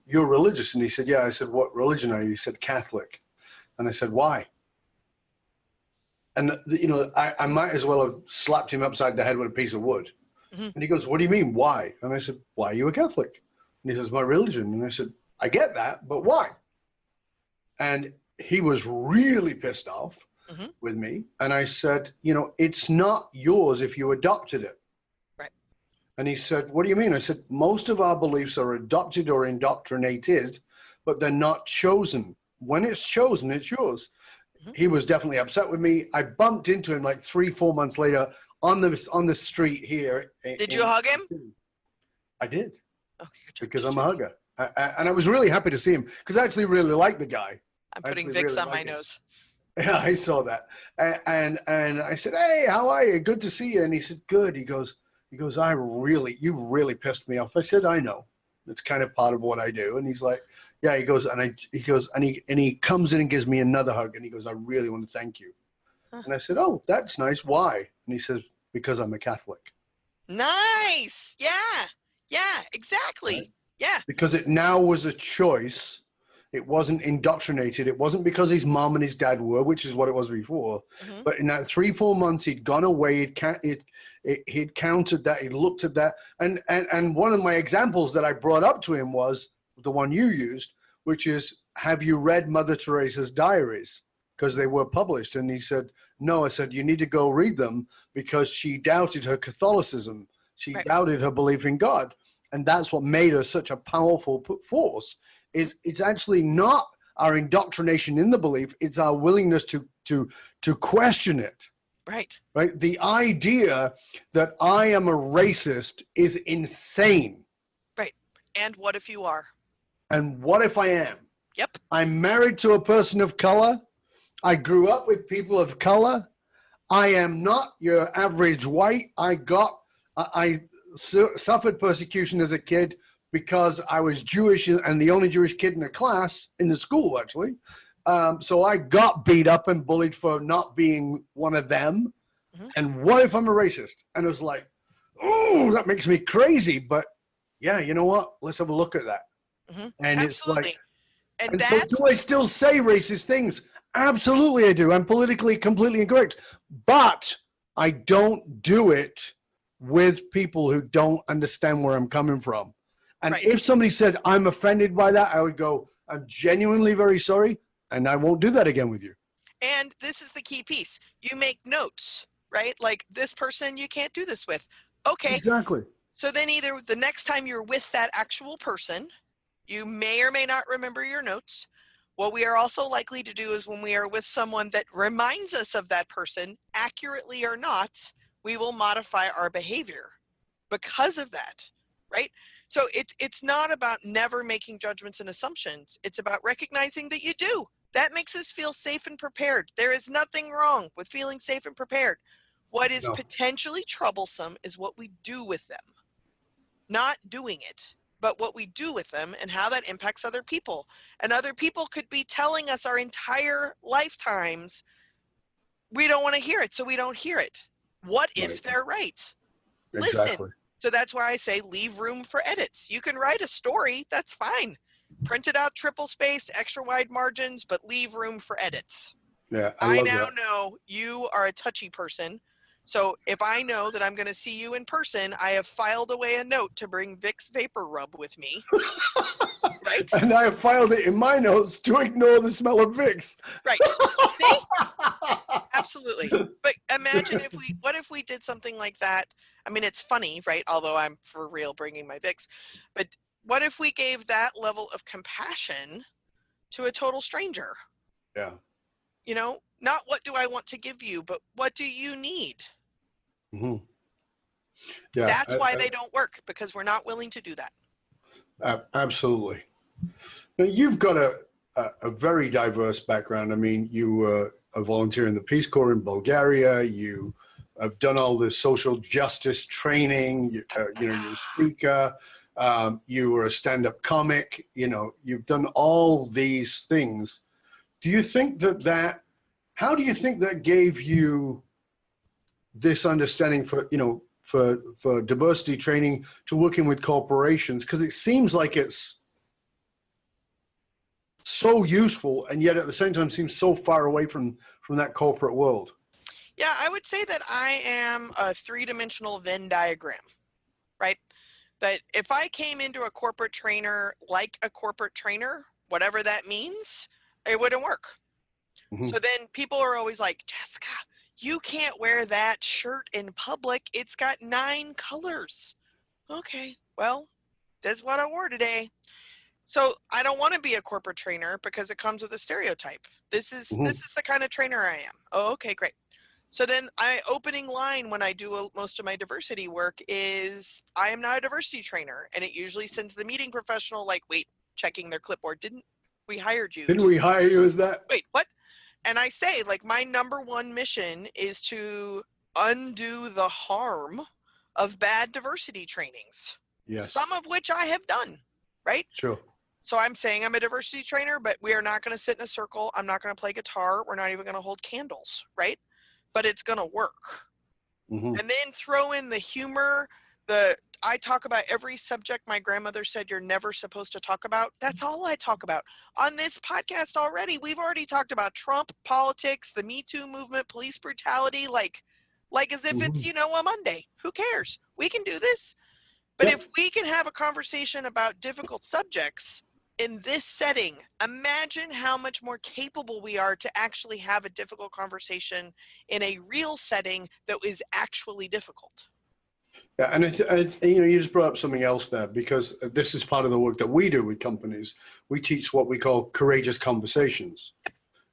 you're religious? And he said, yeah. I said, what religion are you? He said, Catholic. And I said, why? And, I might as well have slapped him upside the head with a piece of wood. Mm-hmm. And he goes, what do you mean, why? And I said, why are you a Catholic? And he says, my religion. And I said, I get that, but why? And he was really pissed off with me. And I said, it's not yours if you adopted it. Right. And he said, what do you mean? I said, most of our beliefs are adopted or indoctrinated, but they're not chosen. When it's chosen, it's yours. Mm-hmm. He was definitely upset with me. I bumped into him like 3-4 months later on the street here. Did you hug him? I did. Okay, because I'm a hugger. And I was really happy to see him because I actually really like the guy. I'm putting Vicks on my nose. Yeah, I saw that. And I said, hey, how are you? Good to see you. And he said, good. He goes, you really pissed me off. I said, I know. It's kind of part of what I do. And he's like, yeah, he goes, and he comes in and gives me another hug. And he goes, I really want to thank you. Huh. And I said, oh, that's nice. Why? And he says, because I'm a Catholic. Nice. Yeah, exactly. Right? Yeah. Because it now was a choice. It wasn't indoctrinated. It wasn't because his mom and his dad were, which is what it was before. Mm-hmm. But in that 3-4 months, he'd gone away. He'd counted that. He'd looked at that. And one of my examples that I brought up to him was the one you used, which is, have you read Mother Teresa's diaries? Because they were published. And he said, no. I said, you need to go read them because she doubted her Catholicism. She doubted her belief in God. And that's what made her such a powerful force. It's actually not our indoctrination in the belief. It's our willingness to question it. Right. The idea that I am a racist is insane. Right. And what if you are? And what if I am? Yep. I'm married to a person of color. I grew up with people of color. I am not your average white. I suffered persecution as a kid because I was Jewish and the only Jewish kid in the class, in the school, actually. So I got beat up and bullied for not being one of them. Mm-hmm. And what if I'm a racist? And it was like, oh, that makes me crazy. But yeah, you know what? Let's have a look at that. Mm-hmm. And absolutely. It's like, and so do I still say racist things? Absolutely I do. I'm politically completely incorrect. But I don't do it with people who don't understand where I'm coming from. And right. If somebody said, I'm offended by that, I would go, I'm genuinely very sorry, and I won't do that again with you. And this is the key piece. You make notes, right? Like, this person you can't do this with. Okay. Exactly. So then either the next time you're with that actual person, you may or may not remember your notes. What we are also likely to do is when we are with someone that reminds us of that person, accurately or not, we will modify our behavior because of that, right? So it's not about never making judgments and assumptions. It's about recognizing that you do. That makes us feel safe and prepared. There is nothing wrong with feeling safe and prepared. What is potentially troublesome is what we do with them. Not doing it, but what we do with them and how that impacts other people. And other people could be telling us our entire lifetimes, we don't want to hear it, so we don't hear it. What if they're right? Exactly. Listen. So that's why I say leave room for edits. You can write a story, that's fine. Print it out triple spaced, extra wide margins, but leave room for edits. Yeah, I now know you are a touchy person. So if I know that I'm going to see you in person, I have filed away a note to bring Vicks Vapor Rub with me. Right? And I have filed it in my notes to ignore the smell of Vicks. Right. See? Absolutely. But imagine what if we did something like that? I mean, it's funny, right? Although I'm for real bringing my Vicks. But what if we gave that level of compassion to a total stranger? Yeah. You know, not what do I want to give you, but what do you need? Mm-hmm. Yeah. That's why they don't work, because we're not willing to do that. Absolutely. Now, you've got a very diverse background. I mean, you were a volunteer in the Peace Corps in Bulgaria. You have done all this social justice training. You're a speaker. You were a stand-up comic. You know, you've done all these things. Do you think how do you think that gave you this understanding for diversity training to working with corporations? Because it seems like it's so useful, and yet at the same time seems so far away from that corporate world. Yeah, I would say that I am a three-dimensional Venn diagram, right? That if I came into a corporate trainer like a corporate trainer, whatever that means, it wouldn't work. Mm-hmm. So then people are always like, Jessica, you can't wear that shirt in public. It's got 9 colors. Okay, well, that's what I wore today. So I don't want to be a corporate trainer because it comes with a stereotype. This is the kind of trainer I am. Oh, okay, great. So then opening line when I do most of my diversity work is I am not a diversity trainer. And it usually sends the meeting professional like, wait, checking their clipboard. Didn't we hire you? Didn't we hire you as that? Wait, what? And I say, like, my number one mission is to undo the harm of bad diversity trainings. Yes. Some of which I have done, right? Sure. So I'm saying I'm a diversity trainer, but we are not going to sit in a circle. I'm not going to play guitar. We're not even going to hold candles, right? But it's going to work. Mm-hmm. And then throw in the humor, I talk about every subject my grandmother said you're never supposed to talk about. That's all I talk about. On this podcast already, we've already talked about Trump, politics, the Me Too movement, police brutality, like as if it's, a Monday. Who cares? We can do this. But if we can have a conversation about difficult subjects in this setting, imagine how much more capable we are to actually have a difficult conversation in a real setting that is actually difficult. Yeah, and you just brought up something else there, because this is part of the work that we do with companies. We teach what we call courageous conversations.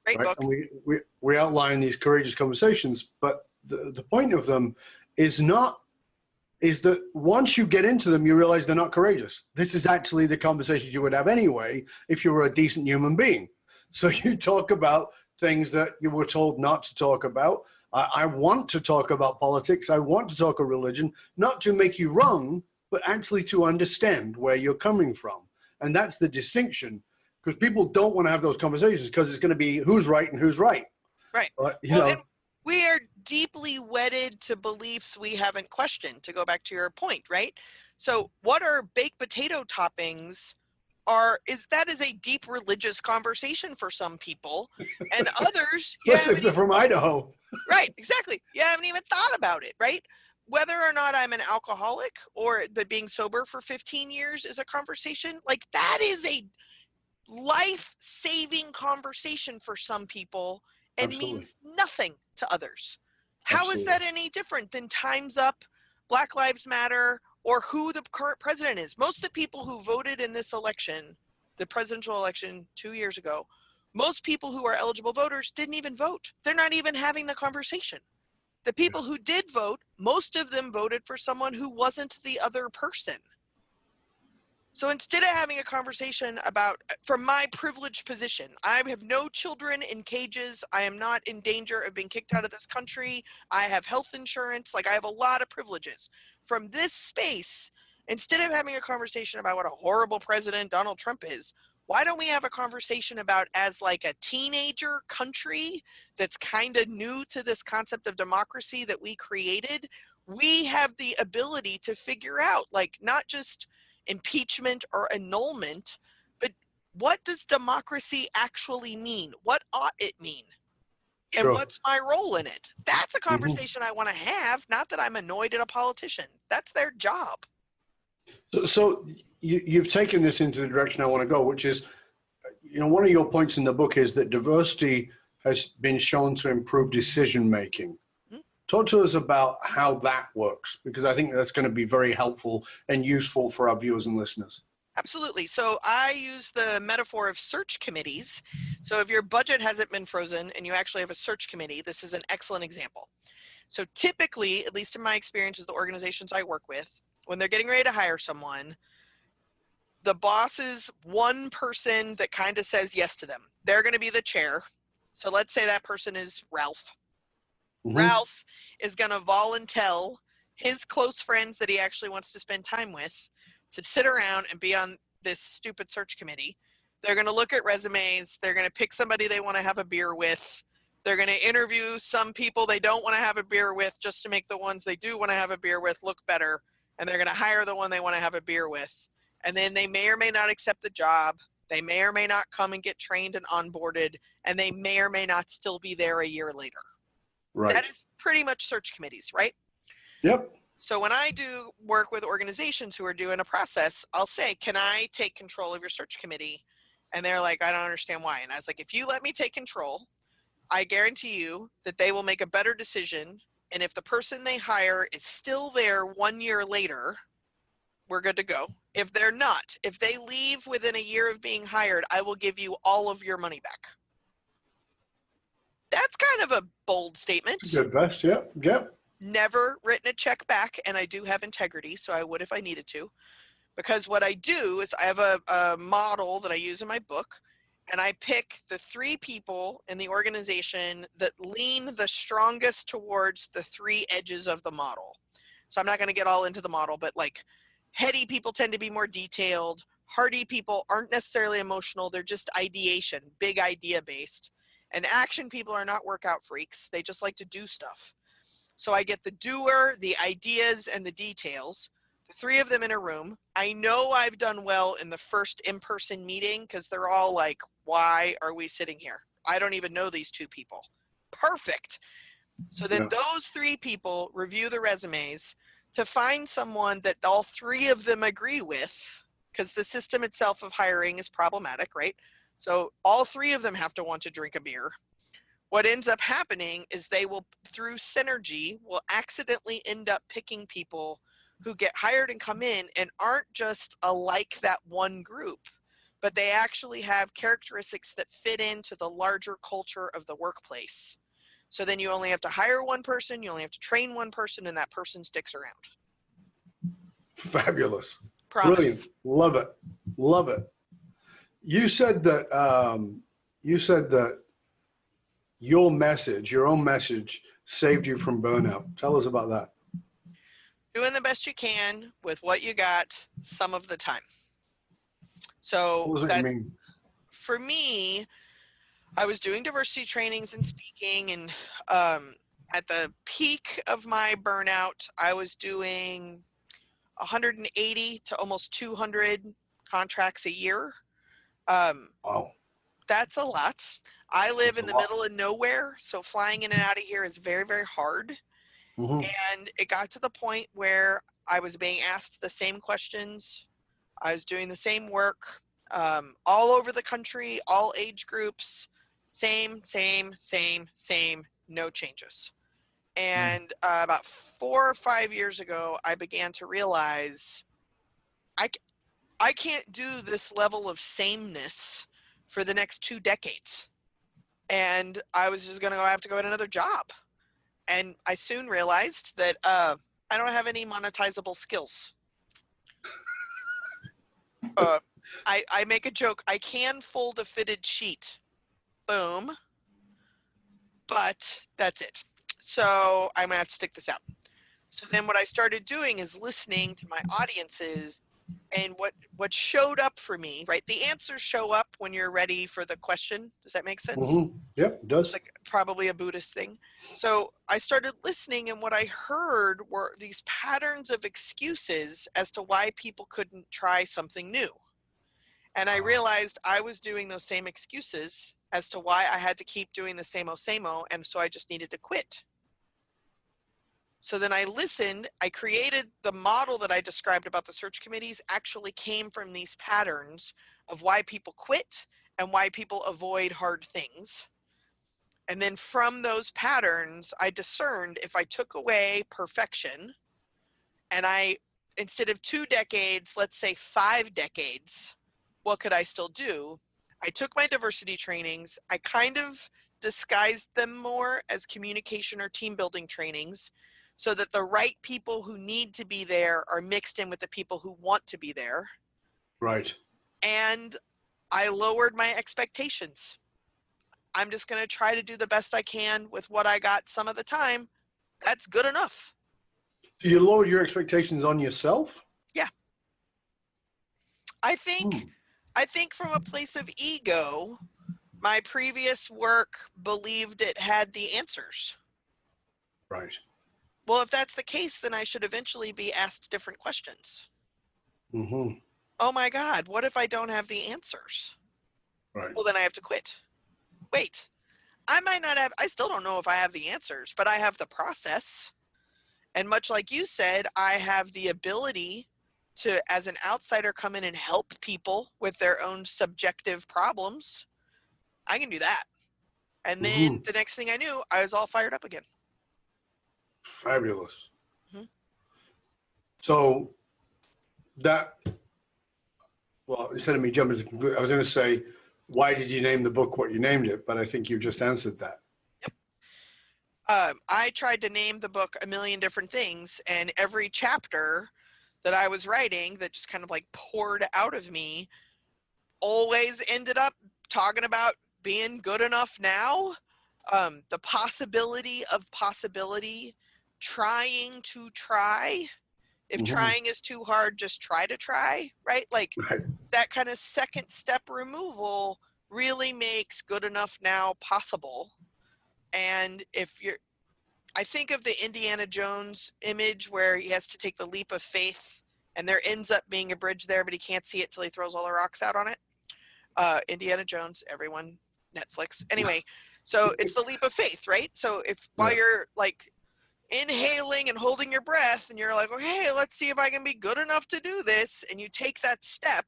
Great book. And we outline these courageous conversations, but the point of them is that once you get into them, you realize they're not courageous. This is actually the conversations you would have anyway if you were a decent human being. So you talk about things that you were told not to talk about. I want to talk about politics. I want to talk about religion, not to make you wrong, but actually to understand where you're coming from. And that's the distinction, because people don't want to have those conversations because it's going to be who's right and who's right. Right. And we are deeply wedded to beliefs we haven't questioned, to go back to your point, right? So what are baked potato toppings is a deep religious conversation for some people, and others, especially if they're from Idaho. Right, exactly. You haven't even thought about it, right? Whether or not I'm an alcoholic or that being sober for 15 years is a conversation, like that is a life-saving conversation for some people and Absolutely. means nothing to others. How Absolutely. is that any different than Time's Up, Black Lives Matter, or who the current president is? Most of the people who voted in this election, the presidential election 2 years ago, most people who are eligible voters didn't even vote. They're not even having the conversation. The people who did vote, most of them voted for someone who wasn't the other person. So instead of having a conversation about, from my privileged position, I have no children in cages. I am not in danger of being kicked out of this country. I have health insurance. Like, I have a lot of privileges. From this space, instead of having a conversation about what a horrible president Donald Trump is, why don't we have a conversation about, as like a teenager country that's kind of new to this concept of democracy that we created, we have the ability to figure out, like, not just impeachment or annulment, but what does democracy actually mean? What ought it mean? Sure. And what's my role in it? That's a conversation I want to have, not that I'm annoyed at a politician. That's their job. So you've taken this into the direction I want to go, which is, one of your points in the book is that diversity has been shown to improve decision making. Talk to us about how that works, because I think that's going to be very helpful and useful for our viewers and listeners. Absolutely. So I use the metaphor of search committees. So if your budget hasn't been frozen and you actually have a search committee, this is an excellent example. So typically, at least in my experience with the organizations I work with, when they're getting ready to hire someone, the boss is one person that kind of says yes to them. They're going to be the chair. So let's say that person is Ralph. Ralph is going to volunteer his close friends that he actually wants to spend time with to sit around and be on this stupid search committee. They're going to look at resumes. They're going to pick somebody they want to have a beer with. They're going to interview some people they don't want to have a beer with just to make the ones they do want to have a beer with look better. And they're going to hire the one they want to have a beer with. And then they may or may not accept the job. They may or may not come and get trained and onboarded. And they may or may not still be there a year later. Right. That is pretty much search committees, right? Yep. So when I do work with organizations who are doing a process, I'll say, can I take control of your search committee? And they're like, I don't understand why. And I was like, if you let me take control, I guarantee you that they will make a better decision. And if the person they hire is still there 1 year later, we're good to go. If they're not, if they leave within a year of being hired, I will give you all of your money back. That's kind of a bold statement. Good best, yeah. Never written a check back, and I do have integrity, so I would if I needed to. Because what I do is I have a model that I use in my book, and I pick the 3 people in the organization that lean the strongest towards the 3 edges of the model. So I'm not going to get all into the model, but like heady people tend to be more detailed. Hardy people aren't necessarily emotional. They're just ideation, big idea based. And action people are not workout freaks. They just like to do stuff. So I get the doer, the ideas, and the details, the 3 of them in a room. I know I've done well in the first in-person meeting because they're all like, why are we sitting here? I don't even know these 2 people. Perfect. So then those 3 people review the resumes to find someone that all 3 of them agree with, because the system itself of hiring is problematic, right? So all 3 of them have to want to drink a beer. What ends up happening is they will, through synergy, will accidentally end up picking people who get hired and come in and aren't just alike that one group, but they actually have characteristics that fit into the larger culture of the workplace. So then you only have to hire one person, you only have to train one person, and that person sticks around. Fabulous. Promise. Brilliant. Love it. Love it. You said that your message, your own message, saved you from burnout. Tell us about that. Doing the best you can with what you got some of the time. So What does that mean? For me, I was doing diversity trainings and speaking, and at the peak of my burnout, I was doing 180 to almost 200 contracts a year. Wow. That's a lot. I live in the middle of nowhere, so flying in and out of here is very, very hard. Mm-hmm. And it got to the point where I was being asked the same questions. I was doing the same work all over the country, all age groups, same, no changes. And about 4 or 5 years ago, I began to realize I can't do this level of sameness for the next 2 decades. And I was just going to have to go get another job. And I soon realized that I don't have any monetizable skills. I make a joke. I can fold a fitted sheet. Boom. But that's it. So I'm going to have to stick this out. So then what I started doing is listening to my audiences, and what showed up for me, right? The answers show up when you're ready for the question. Does that make sense? Mm-hmm. Yep, it does. It's like probably a Buddhist thing. So I started listening, and what I heard were these patterns of excuses as to why people couldn't try something new. And I realized I was doing those same excuses as to why I had to keep doing the same-o, and so I just needed to quit. So then I listened, I created the model that I described about the search committees actually came from these patterns of why people quit and why people avoid hard things. And then from those patterns, I discerned if I took away perfection and instead of 2 decades, let's say 5 decades, what could I still do? I took my diversity trainings. I kind of disguised them more as communication or team building trainings so that the right people who need to be there are mixed in with the people who want to be there. Right. And I lowered my expectations. I'm just going to try to do the best I can with what I got some of the time. That's good enough. So you lowered your expectations on yourself? Yeah. I think from a place of ego, my previous work believed it had the answers. Right. Well, if that's the case, then I should eventually be asked different questions. Mm-hmm. Oh my God, what if I don't have the answers? Right. Well, then I have to quit. Wait, I still don't know if I have the answers, but I have the process. And much like you said, I have the ability to, as an outsider, come in and help people with their own subjective problems. I can do that. And then the next thing I knew, I was all fired up again. Fabulous. Mm-hmm. So instead of me jumping to conclusion, I was going to say, why did you name the book what you named it? But I think you just answered that. Yep. I tried to name the book a million different things, and every chapter that I was writing that just kind of like poured out of me always ended up talking about being good enough now, the possibility of possibility, trying to try. If trying is too hard, just try to try, right? Like that kind of second step removal really makes good enough now possible. And I think of the Indiana Jones image where he has to take the leap of faith and there ends up being a bridge there, but he can't see it till he throws all the rocks out on it. Indiana Jones, everyone, Netflix. Anyway, so it's the leap of faith, right? So while you're like inhaling and holding your breath and you're like, okay, let's see if I can be good enough to do this. And you take that step,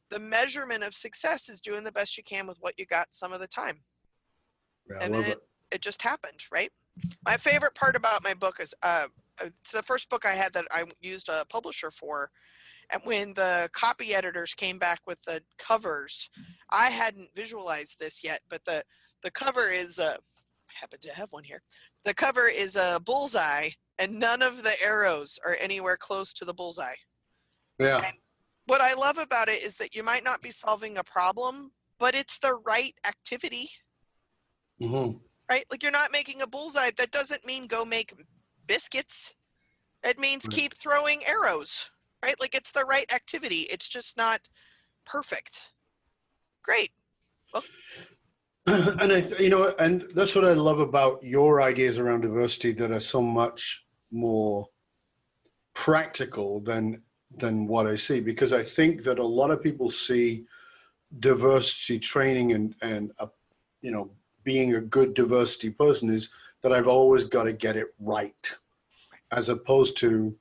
the measurement of success is doing the best you can with what you got some of the time. Yeah, and then it just happened, right? My favorite part about my book is it's the first book I had that I used a publisher for. And when the copy editors came back with the covers, I hadn't visualized this yet, but the cover is I happen to have one here. The cover is a bullseye, and none of the arrows are anywhere close to the bullseye. Yeah. And what I love about it is that you might not be solving a problem, but it's the right activity. Mm-hmm. right? Like you're not making a bullseye. That doesn't mean go make biscuits. It means keep throwing arrows, right? Like it's the right activity. It's just not perfect. Great. Well, And and that's what I love about your ideas around diversity that are so much more practical than what I see, because I think that a lot of people see diversity training and being a good diversity person is that I've always got to get it right, as opposed to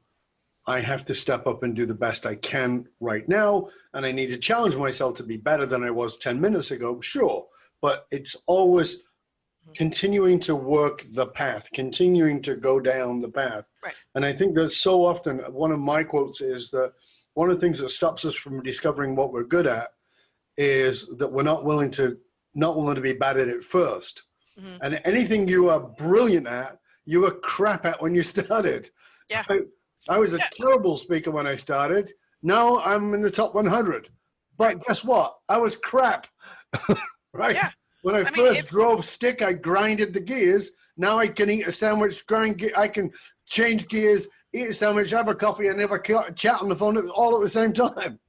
I have to step up and do the best I can right now, and I need to challenge myself to be better than I was 10 minutes ago, sure, but it's always continuing to work the path, continuing to go down the path. right. And I think that so often, one of my quotes is that one of the things that stops us from discovering what we're good at is that we're not willing to be bad at it first. Mm-hmm. And anything you are brilliant at, you were crap at when you started. Yeah. I was a terrible speaker when I started. Now I'm in the top 100. But guess what? I was crap. Right? Yeah. When I first drove stick, I grinded the gears. Now I can eat a sandwich, I can change gears, eat a sandwich, have a coffee, and have a chat on the phone all at the same time.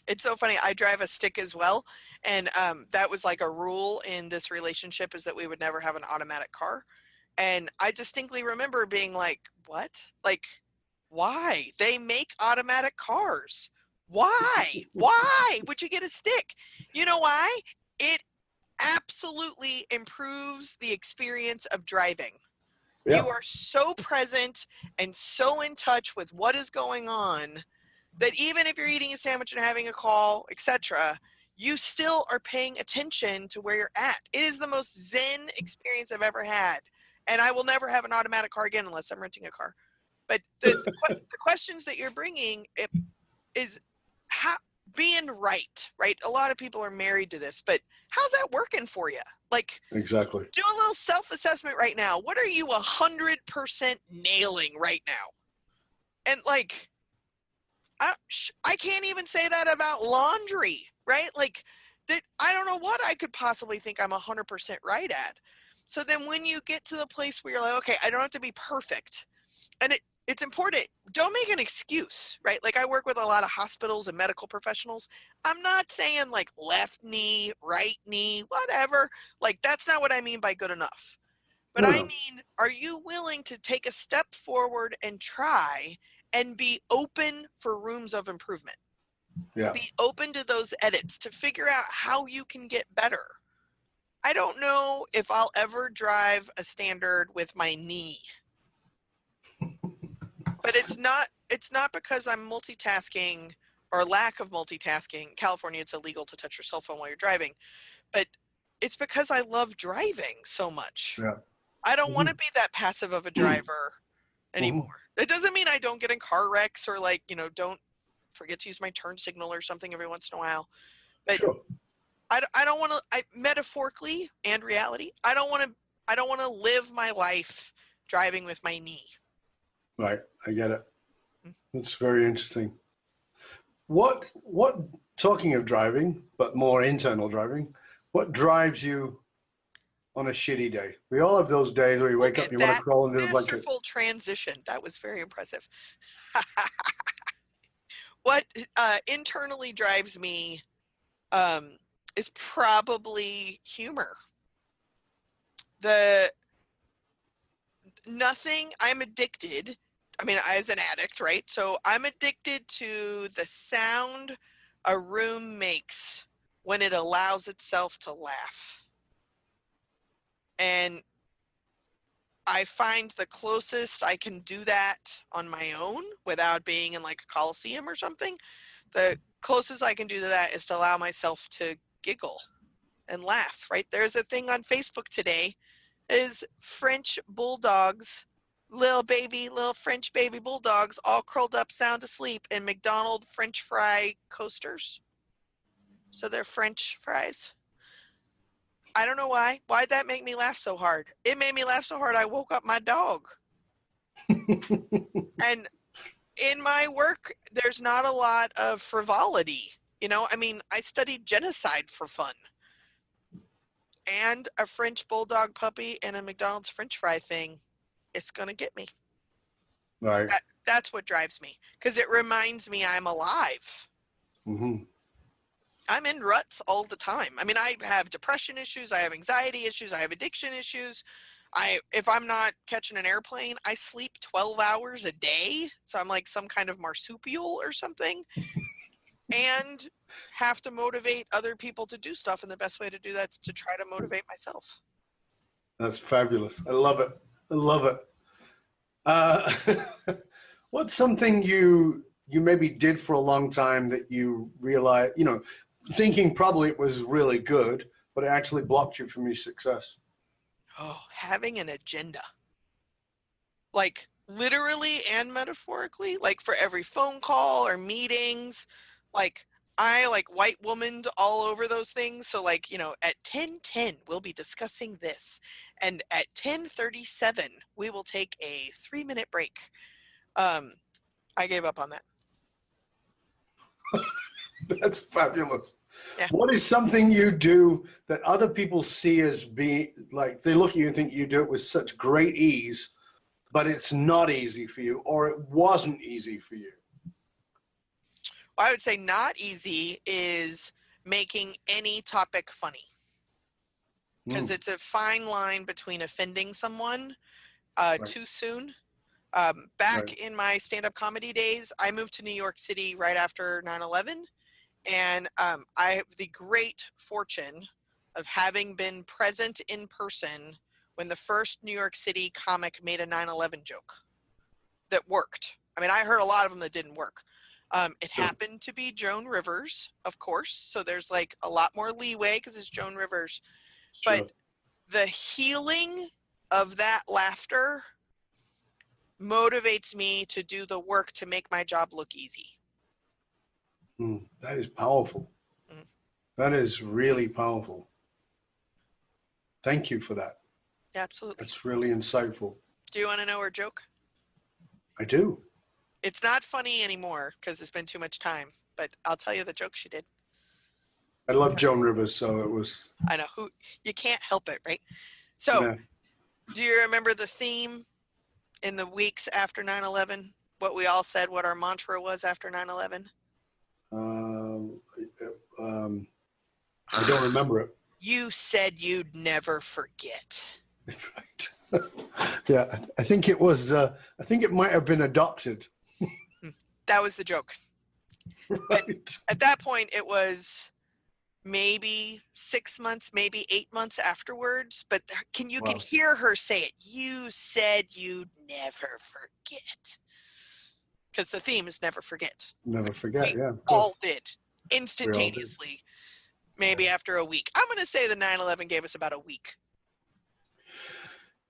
It's so funny. I drive a stick as well. And that was like a rule in this relationship, is that we would never have an automatic car. And I distinctly remember being like, what? Like, why? They make automatic cars. Why? Why would you get a stick? You know why? It absolutely improves the experience of driving. Yeah. You are so present and so in touch with what is going on that even if you're eating a sandwich and having a call, etc., you still are paying attention to where you're at. It is the most zen experience I've ever had. And I will never have an automatic car again unless I'm renting a car. But the questions that you're bringing is how being right? A lot of people are married to this, but how's that working for you? Like, exactly. Do a little self-assessment right now. What are you 100% nailing right now? And like, I can't even say that about laundry, right? Like, that I don't know what I could possibly think I'm 100% right at. So then when you get to the place where you're like, okay, I don't have to be perfect. And it's important. Don't make an excuse, right? Like I work with a lot of hospitals and medical professionals. I'm not saying like left knee, right knee, whatever. Like that's not what I mean by good enough. But I mean, are you willing to take a step forward and try and be open for rooms of improvement? Yeah. Be open to those edits to figure out how you can get better. I don't know if I'll ever drive a standard with my knee. But it's not because I'm multitasking or lack of multitasking. California, it's illegal to touch your cell phone while you're driving. But it's because I love driving so much. Yeah. I don't want to be that passive of a driver anymore. It doesn't mean I don't get in car wrecks or like, don't forget to use my turn signal or something every once in a while. But sure. I don't want to, metaphorically and reality, I don't want to live my life driving with my knee. Right. I get it. That's very interesting. What talking of driving, but more internal driving, what drives you on a shitty day? We all have those days where you wake up and you want to crawl into the blanket. Masterful transition. That was very impressive. What internally drives me is probably humor. I'm addicted. I mean, as an addict, right? So I'm addicted to the sound a room makes when it allows itself to laugh. And I find the closest I can do that on my own without being in like a coliseum or something. The closest I can do to that is to allow myself to giggle and laugh, right? There's a thing on Facebook today is French bulldogs, little French baby bulldogs all curled up sound asleep in McDonald's French fry coasters. So they're French fries. I don't know why. Why'd that make me laugh so hard? It made me laugh so hard I woke up my dog. And in my work, there's not a lot of frivolity. I mean, I studied genocide for fun. and a French bulldog puppy and a McDonald's French fry thing, it's going to get me. Right. That's what drives me, because it reminds me I'm alive. Mm-hmm. I'm in ruts all the time. I mean, I have depression issues, I have anxiety issues, I have addiction issues. If I'm not catching an airplane, I sleep 12 hours a day. So I'm like some kind of marsupial or something, and have to motivate other people to do stuff. And the best way to do that's to try to motivate myself. That's fabulous. I love it. I love it. What's something you maybe did for a long time that you realized, thinking probably it was really good, but it actually blocked you from your success? Oh, having an agenda. Like literally and metaphorically, like for every phone call or meetings, like I like white womaned all over those things. So like, at 10:10, we'll be discussing this. And at 10:37, we will take a 3-minute break. I gave up on that. That's fabulous. Yeah. What is something you do that other people see as being like, they look at you and think you do it with such great ease, but it's not easy for you, or it wasn't easy for you? Well, I would say not easy is making any topic funny, because it's a fine line between offending someone too soon. Back in my stand-up comedy days, I moved to New York City right after 9/11, and I have the great fortune of having been present in person when the first New York City comic made a 9/11 joke that worked. I mean, I heard a lot of them that didn't work. It happened to be Joan Rivers, of course, so there's like a lot more leeway because it's Joan Rivers. Sure. But the healing of that laughter motivates me to do the work to make my job look easy. That is powerful. That is really powerful. Thank you for that. Absolutely. That's really insightful. Do you want to know her joke? I do. It's not funny anymore because it's been too much time, but I'll tell you the joke she did. I love Joan Rivers, so it was... I know. You can't help it, right? So, Do you remember the theme in the weeks after 9/11? What we all said, what our mantra was after 9/11? I don't remember it. You said you'd never forget. Right. Yeah, I think it was, I think it might have been adopted. That was the joke. Right. At that point, it was maybe 6 months, maybe 8 months afterwards, but can hear her say it. You said you'd never forget. Because the theme is never forget. Never forget, we all did instantaneously. We all did. Maybe after a week. I'm going to say the 9/11 gave us about a week.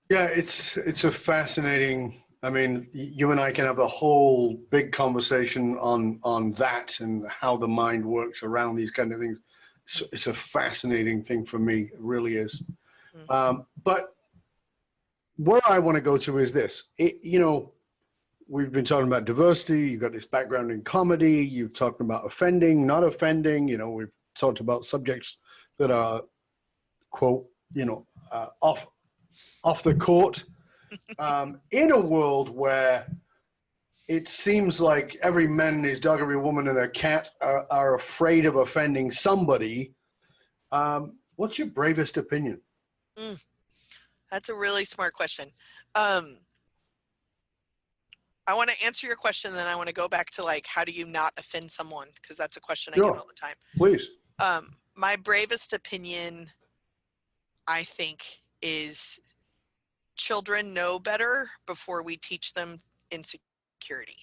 Yeah, it's a fascinating, I mean, you and I can have a whole big conversation on that and how the mind works around these kind of things. It's a fascinating thing for me. It really is. But where I want to go to is this. We've been talking about diversity. You've got this background in comedy. You've talked about offending, not offending. We've talked about subjects that are, quote, off the court. In a world where it seems like every man and his dog, every woman and their cat are afraid of offending somebody, what's your bravest opinion? That's a really smart question. I want to answer your question, then I want to go back to like, how do you not offend someone? Because that's a question I get all the time. Please. My bravest opinion, I think, is children know better before we teach them insecurity.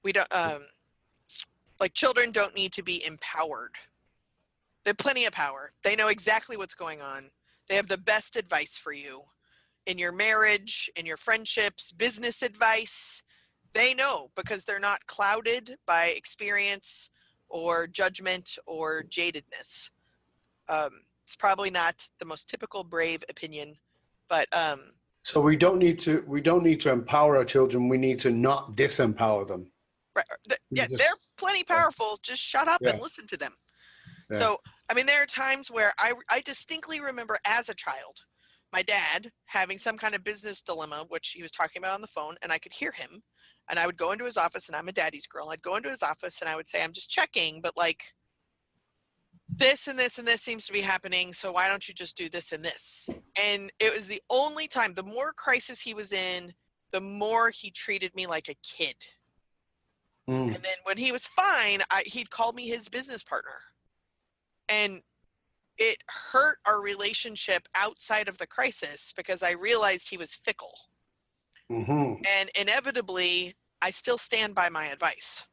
We don't, like children don't need to be empowered. They have plenty of power. They know exactly what's going on. They have the best advice for you. In your marriage, in your friendships, business advice, they know because they're not clouded by experience or judgment or jadedness. It's probably not the most typical brave opinion, but so we don't need to empower our children. We need to not disempower them. Right. They're plenty powerful. Just shut up and listen to them. Yeah. So I mean, there are times where I distinctly remember as a child, my dad having some kind of business dilemma, which he was talking about on the phone, and I could hear him. And I would go into his office, and I'm a daddy's girl. I'd go into his office, and I would say, I'm just checking, but like this and this and this seems to be happening, so why don't you just do this and this? And it was the only time, the more crisis he was in, the more he treated me like a kid. And then when he was fine, he'd call me his business partner. And it hurt our relationship outside of the crisis because I realized he was fickle. And inevitably, I still stand by my advice.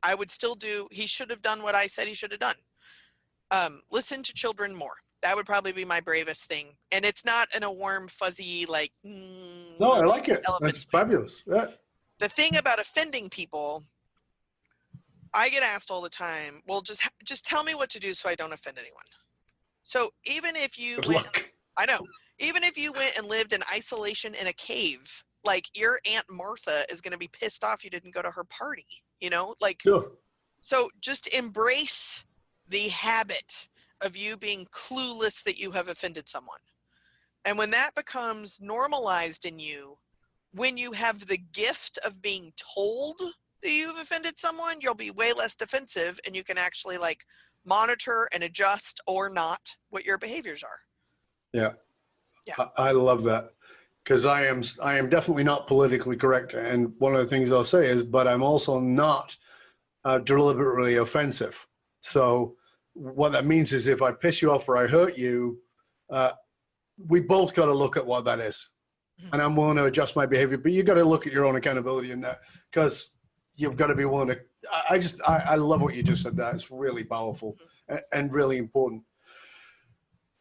I would still he should have done what I said he should have done. Listen to children more. That would probably be my bravest thing. And it's not in a warm, fuzzy, like, no, I like it. That's fabulous. Yeah. The thing about offending people, I get asked all the time, well, just tell me what to do so I don't offend anyone. So even if you even if you went and lived in isolation in a cave, like your Aunt Martha is going to be pissed off you didn't go to her party, you know, like, sure. So just embrace the habit of you being clueless that you have offended someone. And when that becomes normalized in you, when you have the gift of being told that you've offended someone, you'll be way less defensive and you can actually like monitor and adjust or not what your behaviors are. Yeah. I love that. Because I am definitely not politically correct, and one of the things I'll say is, but I'm also not deliberately offensive. So what that means is, if I piss you off or I hurt you, we both got to look at what that is, and I'm willing to adjust my behavior. But you got to look at your own accountability in that, because you've got to be willing to. I love what you just said. That it's really powerful and really important.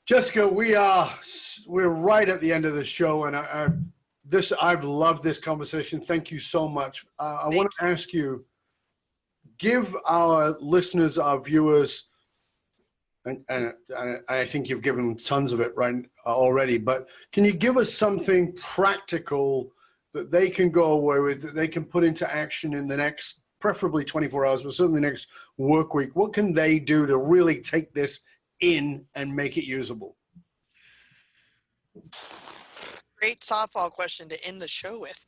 Jessica, we're right at the end of the show, and I've loved this conversation. Thank you so much. I want to ask you, give our listeners, our viewers, and I think you've given tons of it right already, but can you give us something practical that they can go away with, that they can put into action in the next, preferably 24 hours, but certainly next work week? What can they do to really take this in and make it usable? Great softball question to end the show with.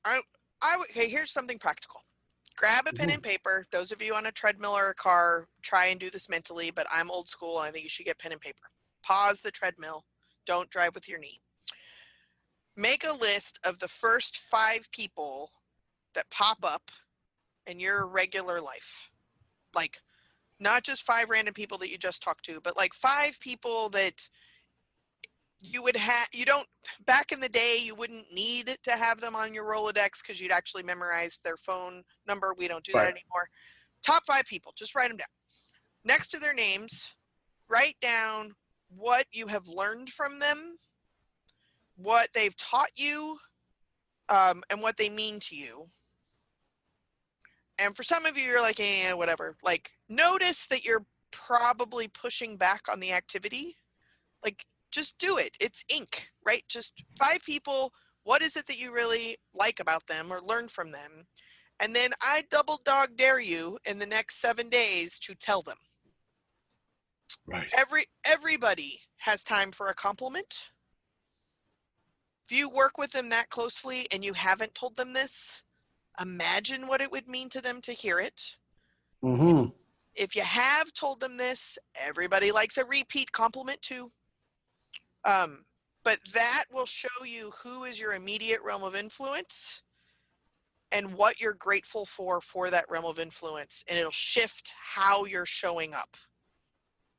Okay, here's something practical. Grab a pen and paper. Those of you on a treadmill or a car, try and do this mentally, but I'm old school. I think you should get pen and paper. Pause the treadmill. Don't drive with your knee. Make a list of the first 5 people that pop up in your regular life. Like, not just 5 random people that you just talked to, but like 5 people that you would have, back in the day, you wouldn't need to have them on your Rolodex because you'd actually memorized their phone number. We don't do that anymore. Top 5 people, just write them down. Next to their names, write down what you have learned from them, what they've taught you, and what they mean to you. And for some of you, you're like, whatever. Like, notice that you're probably pushing back on the activity. Like, just do it. It's ink, right? Just 5 people. What is it that you really like about them or learn from them? And then I double dog dare you in the next 7 days to tell them. Right. Everybody has time for a compliment. If you work with them that closely and you haven't told them this, imagine what it would mean to them to hear it. If you have told them this, everybody likes a repeat compliment too. But that will show you who is your immediate realm of influence and what you're grateful for that realm of influence. And it'll shift how you're showing up.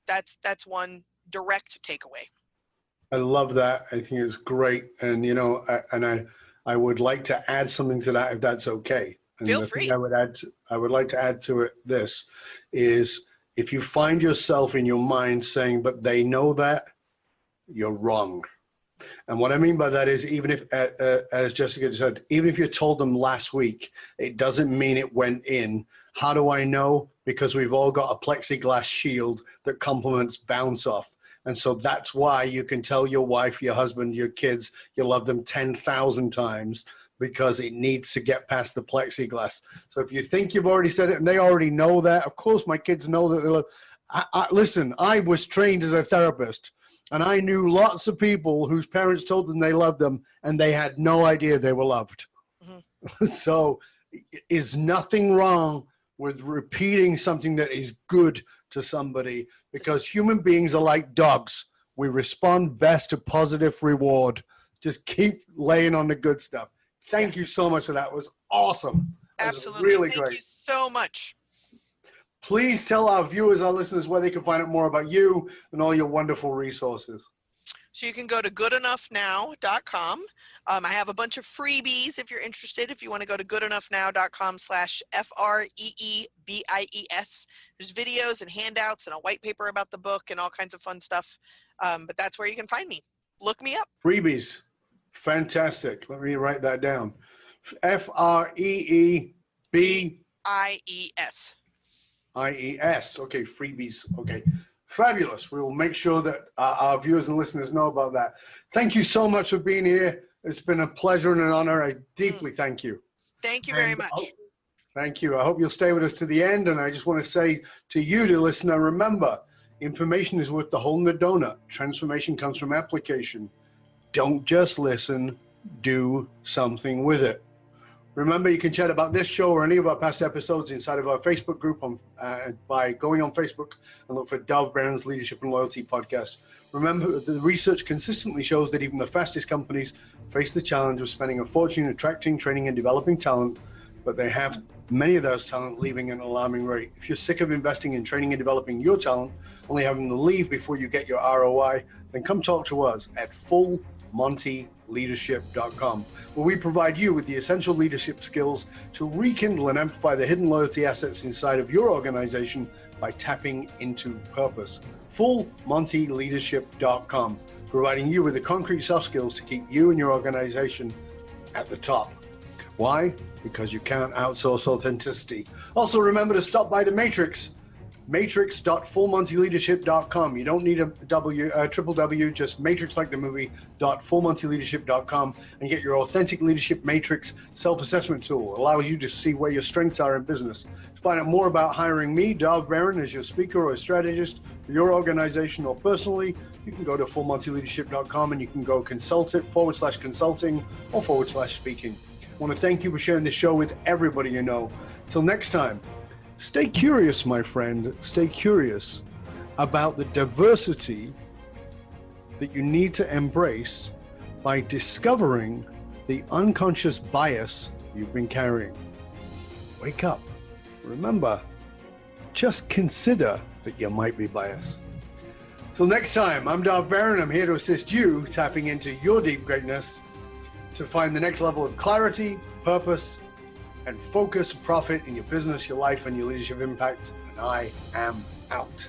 That's one direct takeaway. I love that. I think it's great. And, I would like to add something to that, if that's okay. And Feel the free. thing I would like to add to it, this is, if you find yourself in your mind saying, but they know that, you're wrong. And what I mean by that is, even if, as Jessica said, even if you told them last week, it doesn't mean it went in. How do I know? Because we've all got a plexiglass shield that compliments bounce off. And so that's why you can tell your wife, your husband, your kids, you love them 10,000 times. because it needs to get past the plexiglass. So if you think you've already said it and they already know that, of course my kids know that they love. Listen, I was trained as a therapist, and I knew lots of people whose parents told them they loved them, and they had no idea they were loved. Mm-hmm. So is nothing wrong with repeating something that is good to somebody, because human beings are like dogs. We respond best to positive reward. Just keep laying on the good stuff. Thank you so much for that. It was awesome. Absolutely. Really Thank great. you so much. Please tell our viewers, our listeners, where they can find out more about you and all your wonderful resources. So you can go to goodenoughnow.com. I have a bunch of freebies if you're interested. If you want to go to goodenoughnow.com/FREEBIES. There's videos and handouts and a white paper about the book and all kinds of fun stuff. But that's where you can find me. Look me up. Freebies. Fantastic. Let me write that down. FREEBIES. IES. Okay, freebies. Okay, fabulous. We will make sure that our viewers and listeners know about that. Thank you so much for being here. It's been a pleasure and an honor. I deeply thank you. Thank you very much. Thank you. I hope you'll stay with us to the end. And I just want to say to you, the listener, remember, information is worth the hole in the donut. Transformation comes from application. Don't just listen, do something with it. Remember, you can chat about this show or any of our past episodes inside of our Facebook group by going on Facebook and look for Dov Brown's Leadership and Loyalty Podcast. Remember, the research consistently shows that even the fastest companies face the challenge of spending a fortune attracting, training, and developing talent, but they have many of those talent leaving at an alarming rate. If you're sick of investing in training and developing your talent, only having to leave before you get your ROI, then come talk to us at fullmontyleadership.com, where we provide you with the essential leadership skills to rekindle and amplify the hidden loyalty assets inside of your organization by tapping into purpose. fullmontyleadership.com, providing you with the concrete soft skills to keep you and your organization at the top. Why? Because you can't outsource authenticity. Also, remember to stop by the Matrix, matrix.fullmontyleadership.com. You don't need a triple W, just matrix like the movie, .fullmontyleadership.com, and get your authentic leadership matrix self-assessment tool. It allows you to see where your strengths are in business. To find out more about hiring me, Dov Baron, as your speaker or strategist for your organization or personally, you can go to fullmontyleadership.com and you can go consulting or /speaking. I want to thank you for sharing this show with everybody you know. Till next time, stay curious, my friend. Stay curious about the diversity that you need to embrace by discovering the unconscious bias you've been carrying. Wake up. Remember, just consider that you might be biased. Till next time, I'm Dov Baron. I'm here to assist you tapping into your deep greatness to find the next level of clarity, purpose, and focus, profit in your business, your life, and your leadership impact. And I am out.